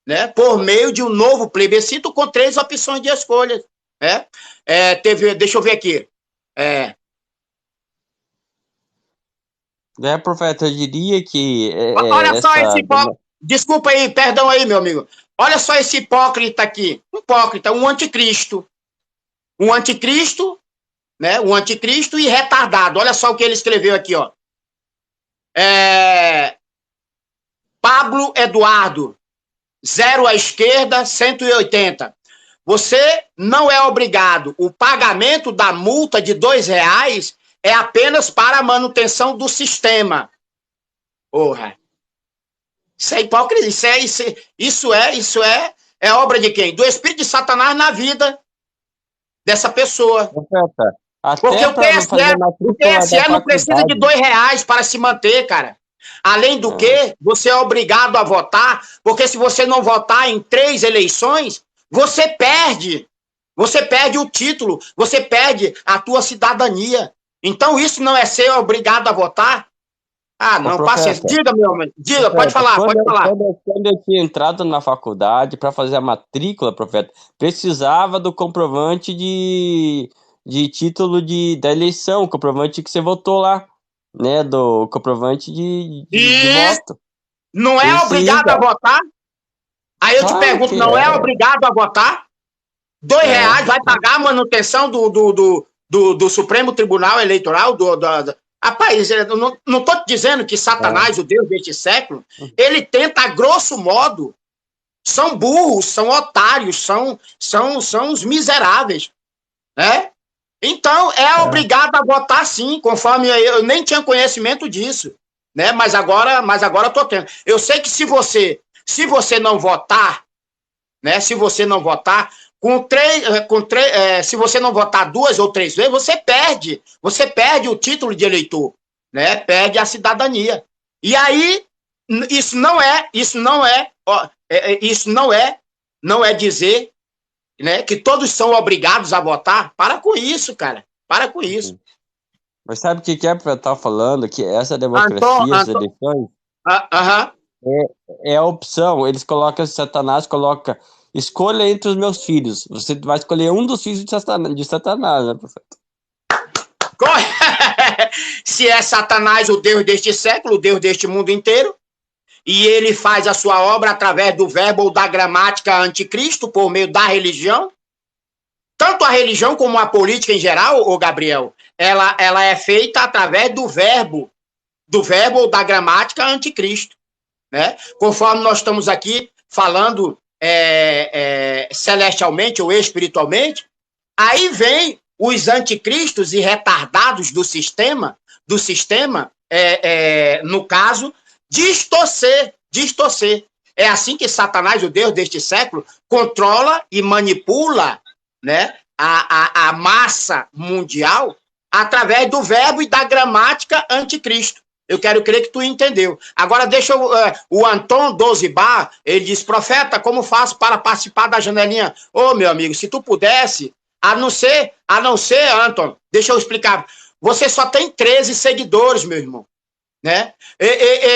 né? Por meio de um novo plebiscito com 3 opções de escolha, né? Deixa eu ver aqui. Profeta, eu diria que... Olha só esse hipócrita. Desculpa aí, perdão aí, meu amigo. Olha só esse hipócrita aqui. Hipócrita, um anticristo. Um anticristo, né? Um anticristo e retardado. Olha só o que ele escreveu aqui, ó. Pablo Eduardo, 0 à esquerda, 180. Você não é obrigado. O pagamento da multa de R$2 é apenas para a manutenção do sistema. Porra. Isso é hipocrisia. Isso é obra de quem? Do espírito de Satanás na vida dessa pessoa. Profeta, Porque Até o para fazer matrícula da TSE não precisa de faculdade. R$ 2 para se manter, cara. Além do que, você é obrigado a votar, porque se você não votar em 3 eleições, você perde. Você perde o título, você perde a tua cidadania. Então isso não é ser obrigado a votar? Ah, Ô, não, paciência. profeta, Diga, meu homem. Diga, pode profeta, falar, quando, pode falar. quando eu tinha entrado na faculdade para fazer a matrícula, profeta, precisava do comprovante de título da eleição, comprovante que você votou lá, né? Do comprovante de E voto. não é obrigado a Precisa. votar? Aí eu te Claro pergunto, que não é é. obrigado a votar? R$ 2 vai É. pagar a manutenção do Supremo Tribunal Eleitoral? Rapaz, eu não estou te dizendo que Satanás, o Deus deste século, ele tenta, a grosso modo, são burros, são otários, são os miseráveis, né? Então, é É. obrigado a votar sim, conforme eu nem tinha conhecimento disso, né? Mas agora eu tô tendo. Eu sei que se você não votar, né? Se você não votar, se você não votar 2 ou 3 vezes, você perde o título de eleitor, né? Perde a cidadania. E aí, não é dizer, né, que todos são obrigados a votar. Para com isso, cara. Para com isso. Mas sabe o que é para estar falando? Que essa Anton, democracia, as Anton, eleições, aham. é a opção. Eles colocam, Satanás coloca, escolha entre os meus filhos. Você vai escolher um dos filhos de Satanás, né, profeta? Se é Satanás o Deus deste século, o Deus deste mundo inteiro, e ele faz a sua obra através do verbo ou da gramática anticristo, por meio da religião, tanto a religião como a política em geral, ô Gabriel, ela é feita através do verbo ou da gramática anticristo, né? Conforme nós estamos aqui falando celestialmente ou espiritualmente, aí vem os anticristos e retardados do sistema, no caso, distorcer. É assim que Satanás, o Deus deste século, controla e manipula, né, a massa mundial através do verbo e da gramática anticristo. Eu quero crer que tu entendeu. Agora deixa o Anton 12 Bar, ele diz, profeta, como faço para participar da janelinha? Ô, meu amigo, se tu pudesse, a não ser, Anton, deixa eu explicar. Você só tem 13 seguidores, meu irmão, né?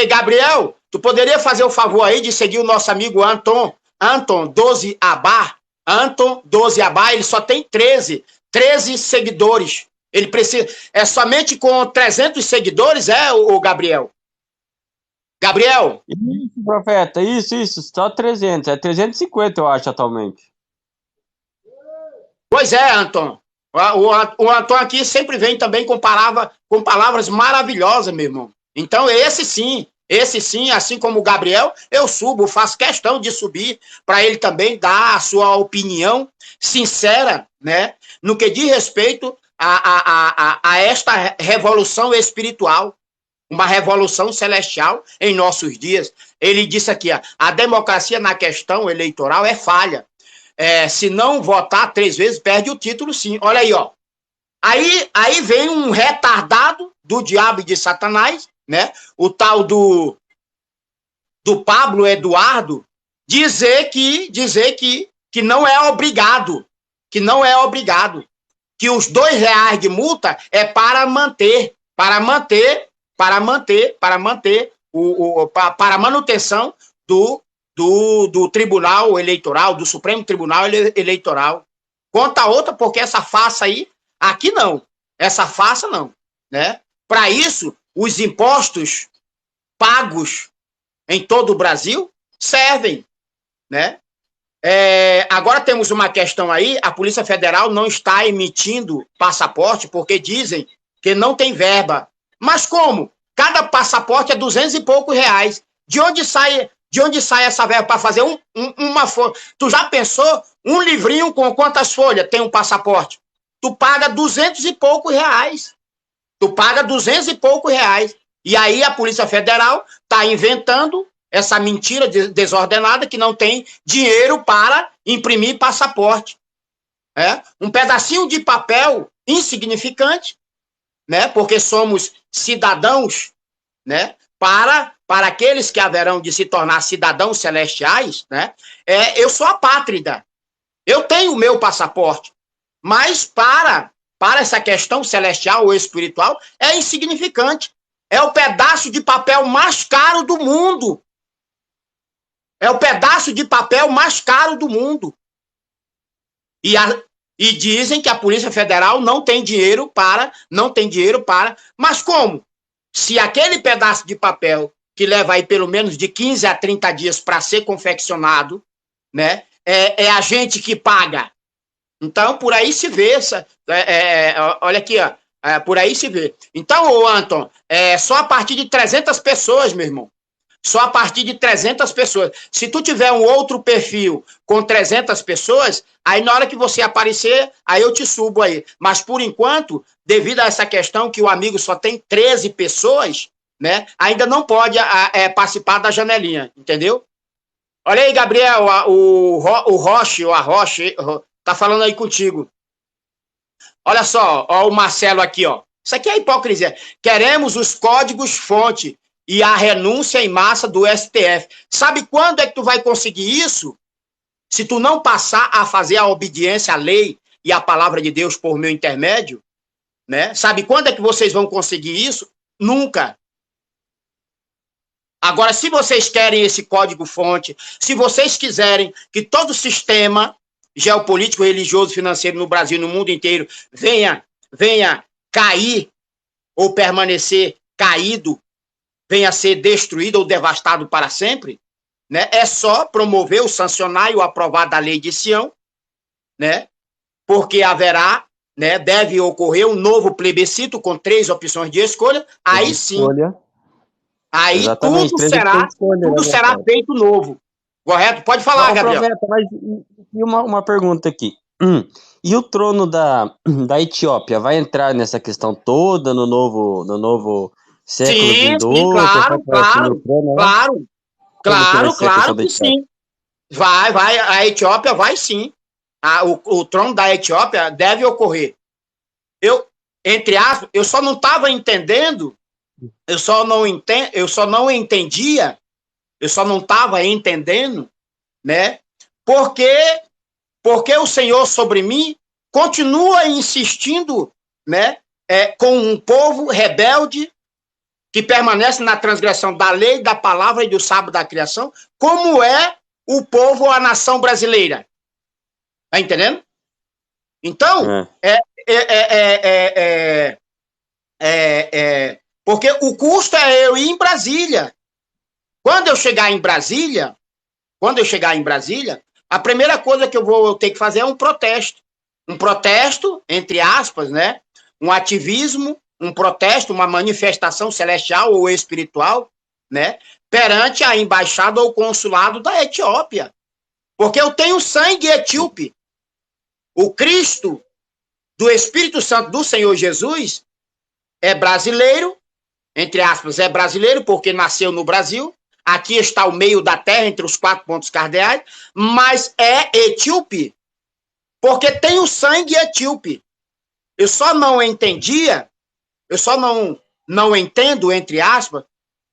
Gabriel, tu poderia fazer o favor aí de seguir o nosso amigo Anton 12 Abar? Anton 12 Abar, ele só tem 13 seguidores. Ele precisa, somente com 300 seguidores, o Gabriel? Gabriel? Isso, profeta, isso, só 300, é 350 eu acho atualmente. Pois é, Anton. O Anton aqui sempre vem também com palavras maravilhosas, meu irmão. Então, esse sim, assim como o Gabriel, eu subo, faço questão de subir para ele também dar a sua opinião sincera, né, no que diz respeito a esta revolução espiritual, uma revolução celestial em nossos dias. Ele disse aqui, a democracia na questão eleitoral é falha. Se não votar 3 vezes, perde o título, sim. Olha aí, ó. Aí vem um retardado do diabo e de Satanás, né? O tal do Pablo Eduardo, dizer que não é obrigado, que os R$ 2 de multa é para manutenção do Tribunal Eleitoral, do Supremo Tribunal Eleitoral. Conta a outra, porque essa farsa aí, aqui não. Essa farsa não, né? Para isso, os impostos pagos em todo o Brasil servem, né? Agora temos uma questão aí, a Polícia Federal não está emitindo passaporte porque dizem que não tem verba. Mas como? Cada passaporte é 200 e poucos reais. De onde sai essa verba para fazer uma folha? Tu já pensou? Um livrinho com quantas folhas tem um passaporte? Tu paga 200 e poucos reais. E aí a Polícia Federal está inventando essa mentira desordenada que não tem dinheiro para imprimir passaporte. Um pedacinho de papel insignificante, né? Porque somos cidadãos, né? Para aqueles que haverão de se tornar cidadãos celestiais, né? Eu sou apátrida. Eu tenho o meu passaporte, mas para essa questão celestial ou espiritual é insignificante. É o pedaço de papel mais caro do mundo. É o pedaço de papel mais caro do mundo. E dizem que a Polícia Federal não tem dinheiro para. Mas como? Se aquele pedaço de papel, que leva aí pelo menos de 15 a 30 dias para ser confeccionado, né, é a gente que paga. Então, por aí se vê. Olha aqui, ó, por aí se vê. Então, ô Anton, só a partir de 300 pessoas, meu irmão. Só a partir de 300 pessoas. Se tu tiver um outro perfil com 300 pessoas, aí na hora que você aparecer, aí eu te subo aí. Mas por enquanto, devido a essa questão que o amigo só tem 13 pessoas, né, ainda não pode participar da janelinha, entendeu? Olha aí, Gabriel, o Roche, ou a Roche, tá falando aí contigo. Olha só, ó, o Marcelo aqui, ó. Isso aqui é hipocrisia. Queremos os códigos-fonte e a renúncia em massa do STF. Sabe quando é que tu vai conseguir isso? Se tu não passar a fazer a obediência à lei e à palavra de Deus por meu intermédio, né? Sabe quando é que vocês vão conseguir isso? Nunca. Agora, se vocês querem esse código-fonte, se vocês quiserem que todo o sistema geopolítico, religioso, financeiro no Brasil e no mundo inteiro venha cair ou permanecer caído, venha a ser destruído ou devastado para sempre, né? É só promover o sancionar e o aprovar da lei de Sião, né? Porque haverá, né, deve ocorrer um novo plebiscito com 3 opções de escolha, aí sim. Aí exatamente, tudo será feito novo. Correto? Pode falar, Gabriel. Mas e uma pergunta aqui. E o trono da Etiópia vai entrar nessa questão toda no novo século XXII? Sim, claro que sim. Vai, a Etiópia vai sim. O trono da Etiópia deve ocorrer. Entre aspas, eu só não estava entendendo, eu só não estava entendendo, né? Porque o Senhor sobre mim continua insistindo, né? Com um povo rebelde que permanece na transgressão da lei, da palavra e do sábado da criação, como é o povo, a nação brasileira. Tá entendendo? Então, porque o custo é eu ir em Brasília. Quando eu chegar em Brasília, a primeira coisa que eu vou ter que fazer é um protesto. Um protesto, entre aspas, né? Um ativismo, um protesto, uma manifestação celestial ou espiritual, né? Perante a embaixada ou consulado da Etiópia. Porque eu tenho sangue etíope. O Cristo do Espírito Santo do Senhor Jesus é brasileiro, entre aspas, é brasileiro porque nasceu no Brasil. Aqui está o meio da terra, entre os 4 pontos cardeais, mas é etíope, porque tem o sangue etíope. Eu só não entendo, entre aspas,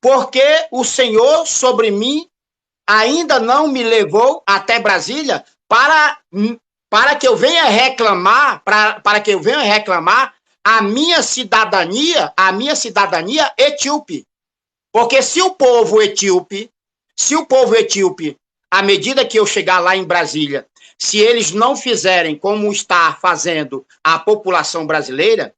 porque o Senhor sobre mim ainda não me levou até Brasília para que eu venha reclamar, para que eu venha reclamar a minha cidadania etíope. Porque se o povo etíope, à medida que eu chegar lá em Brasília, se eles não fizerem como está fazendo a população brasileira,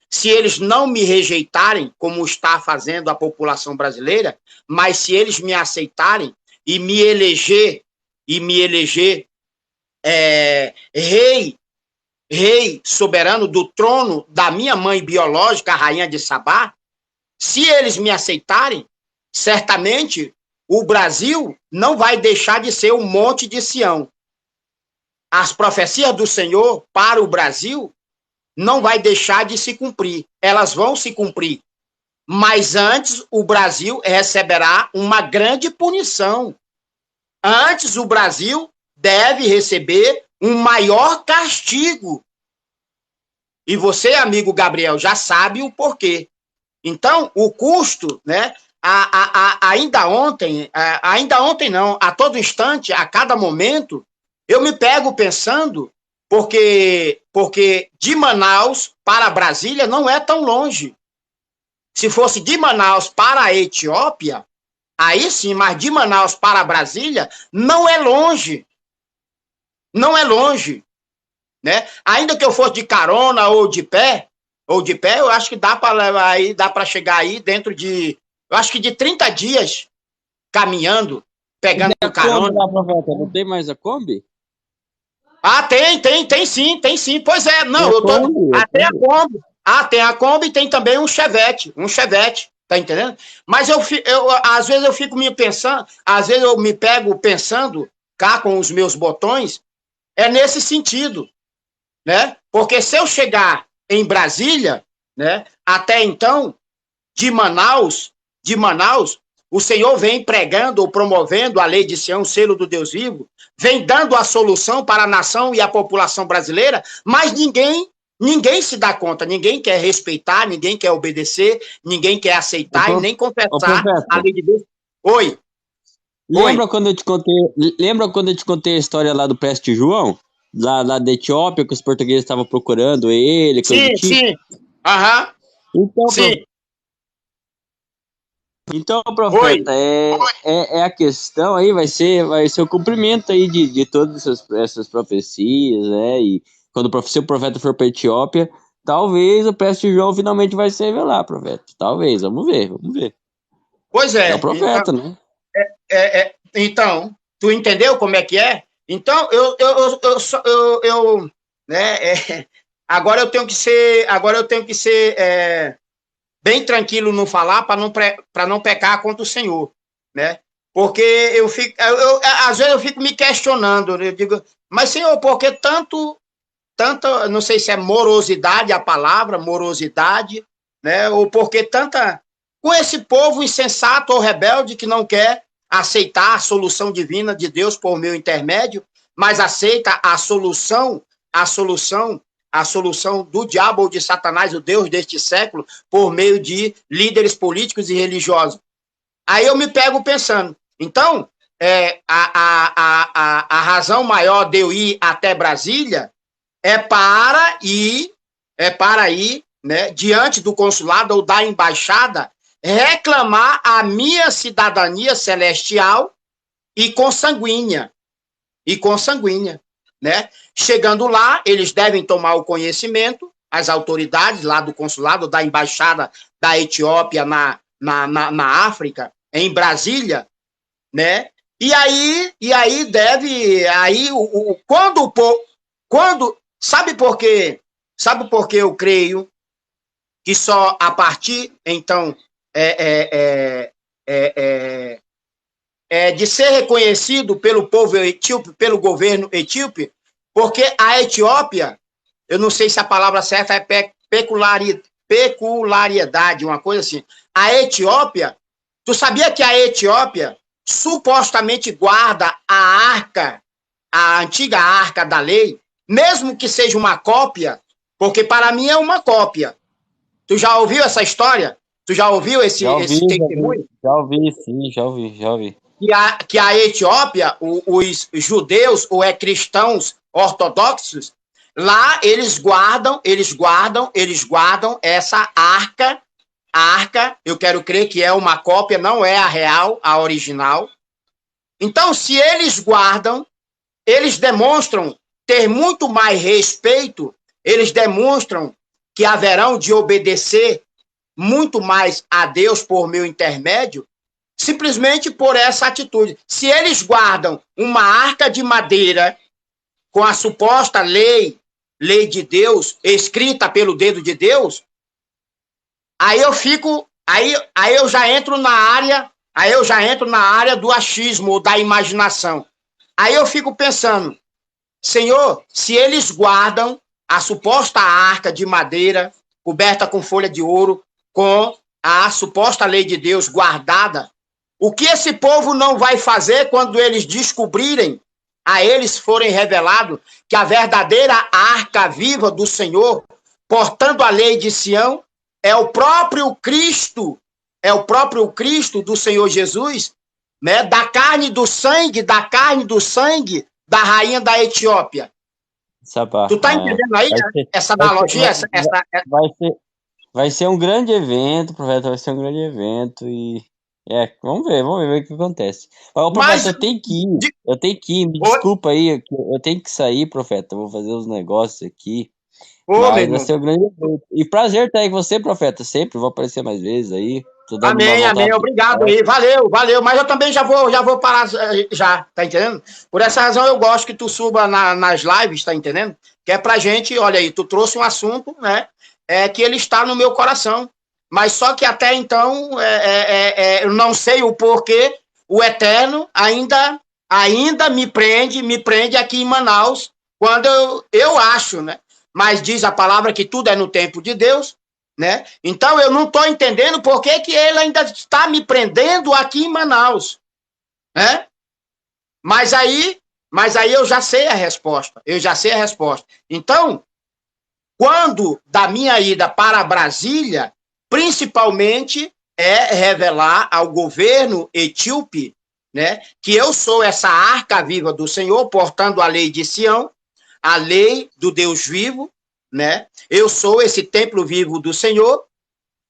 se eles não me rejeitarem como está fazendo a população brasileira, mas se eles me aceitarem e me eleger rei soberano do trono da minha mãe biológica, a rainha de Sabá, se eles me aceitarem, certamente o Brasil não vai deixar de ser um monte de Sião. As profecias do Senhor para o Brasil não vai deixar de se cumprir. Elas vão se cumprir. Mas antes o Brasil receberá uma grande punição. Antes o Brasil deve receber um maior castigo. E você, amigo Gabriel, já sabe o porquê. Então, o custo, né? Ainda ontem não, a todo instante, a cada momento, eu me pego pensando, porque de Manaus para Brasília não é tão longe. Se fosse de Manaus para a Etiópia, aí sim, mas de Manaus para Brasília não é longe. Não é longe, né? Ainda que eu fosse de carona ou de pé, eu acho que dá para levar aí, dá para chegar aí dentro de, eu acho que de 30 dias caminhando, pegando carona. Lá, profeta, não tem mais a Kombi? Ah, tem sim. Pois é, não, eu tô até a Kombi. Ah, tem a Kombi e tem também um Chevette, tá entendendo? Mas às vezes eu fico me pensando, às vezes eu me pego pensando cá com os meus botões, é nesse sentido, né? Porque se eu chegar em Brasília, né, até então, de Manaus, o Senhor vem pregando ou promovendo a lei de Sião, o selo do Deus vivo, vem dando a solução para a nação e a população brasileira, mas ninguém se dá conta, ninguém quer respeitar, ninguém quer obedecer, ninguém quer aceitar e nem confessar a lei de Deus. Oi. Lembra quando eu te contei a história lá do Preste João? Lá da Etiópia, que os portugueses estavam procurando ele. Sim. Aham. Então, profeta, é a questão aí, vai ser o cumprimento aí de todas essas profecias, né? E quando o profeta for para a Etiópia, talvez o Preste João finalmente vai se revelar, profeta. Talvez, vamos ver. Pois é. É o profeta, então, né? Então, tu entendeu como é que é? Então, né? Agora eu tenho que ser bem tranquilo no falar para não pecar contra o Senhor, né? Porque às vezes eu fico me questionando, eu digo, mas Senhor, por que tanta, não sei se é morosidade a palavra, morosidade, né? Ou por que tanta, com esse povo insensato ou rebelde que não quer aceitar a solução divina de Deus por meu intermédio, mas aceita a solução do diabo ou de Satanás, o Deus deste século, por meio de líderes políticos e religiosos. Aí eu me pego pensando, então, a razão maior de eu ir até Brasília é para ir, né, diante do consulado ou da embaixada, reclamar a minha cidadania celestial e consanguínea, né? Chegando lá, eles devem tomar o conhecimento, as autoridades lá do consulado, da embaixada da Etiópia na África, em Brasília, né? E aí deve, sabe por quê? Sabe por que eu creio que só a partir, então, de ser reconhecido pelo povo etíope, pelo governo etíope, porque a Etiópia, eu não sei se a palavra certa é peculiaridade, uma coisa assim. A Etiópia, tu sabia que a Etiópia supostamente guarda a antiga arca da lei, mesmo que seja uma cópia, porque para mim é uma cópia. Tu já ouviu essa história? Tu já ouviu esse testemunho? Já ouvi. Que a Etiópia, os judeus ou cristãos ortodoxos, lá eles guardam essa arca. A arca, eu quero crer que é uma cópia, não é a real, a original. Então, se eles guardam, eles demonstram ter muito mais respeito, eles demonstram que haverão de obedecer muito mais a Deus por meu intermédio, simplesmente por essa atitude. Se eles guardam uma arca de madeira com a suposta lei de Deus, escrita pelo dedo de Deus, aí eu já entro na área do achismo ou da imaginação. Aí eu fico pensando, Senhor, se eles guardam a suposta arca de madeira coberta com folha de ouro, com a suposta lei de Deus guardada, o que esse povo não vai fazer quando eles descobrirem, a eles forem revelado, que a verdadeira arca viva do Senhor portando a lei de Sião, é o próprio Cristo do Senhor Jesus, né? Da carne e do sangue da rainha da Etiópia. Tu tá entendendo aí essa analogia? Vai ser um grande evento, profeta, vai ser um grande evento e vamos ver o que acontece. Mas, profeta, eu tenho que ir, me desculpa aí, eu tenho que sair, profeta, vou fazer os negócios aqui, mas vai ser um grande evento. E prazer estar aí com você, profeta, sempre, vou aparecer mais vezes aí. Amém, obrigado aí, valeu, mas eu também já vou parar, já, tá entendendo? Por essa razão eu gosto que tu suba nas lives, tá entendendo? Que é pra gente, olha aí, tu trouxe um assunto, né, que ele está no meu coração, mas só que até então, eu não sei o porquê, o Eterno ainda me prende aqui em Manaus, quando eu acho, né, mas diz a palavra que tudo é no tempo de Deus, né? Então eu não estou entendendo por que ele ainda está me prendendo aqui em Manaus, né? Mas aí eu já sei a resposta. Então, quando da minha ida para Brasília, principalmente é revelar ao governo etíope, né, que eu sou essa arca viva do Senhor, portando a lei de Sião, a lei do Deus vivo, né? Eu sou esse templo vivo do Senhor.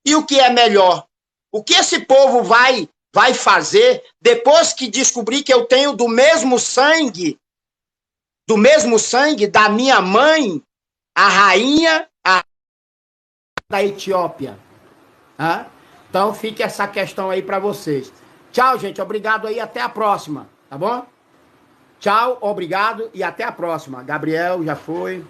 E o que é melhor? O que esse povo vai fazer depois que descobrir que eu tenho do mesmo sangue da minha mãe, a rainha da Etiópia? Então fica essa questão aí para vocês. Tchau, gente. Obrigado aí. Até a próxima. Tá bom? Tchau, obrigado e até a próxima. Gabriel, já foi.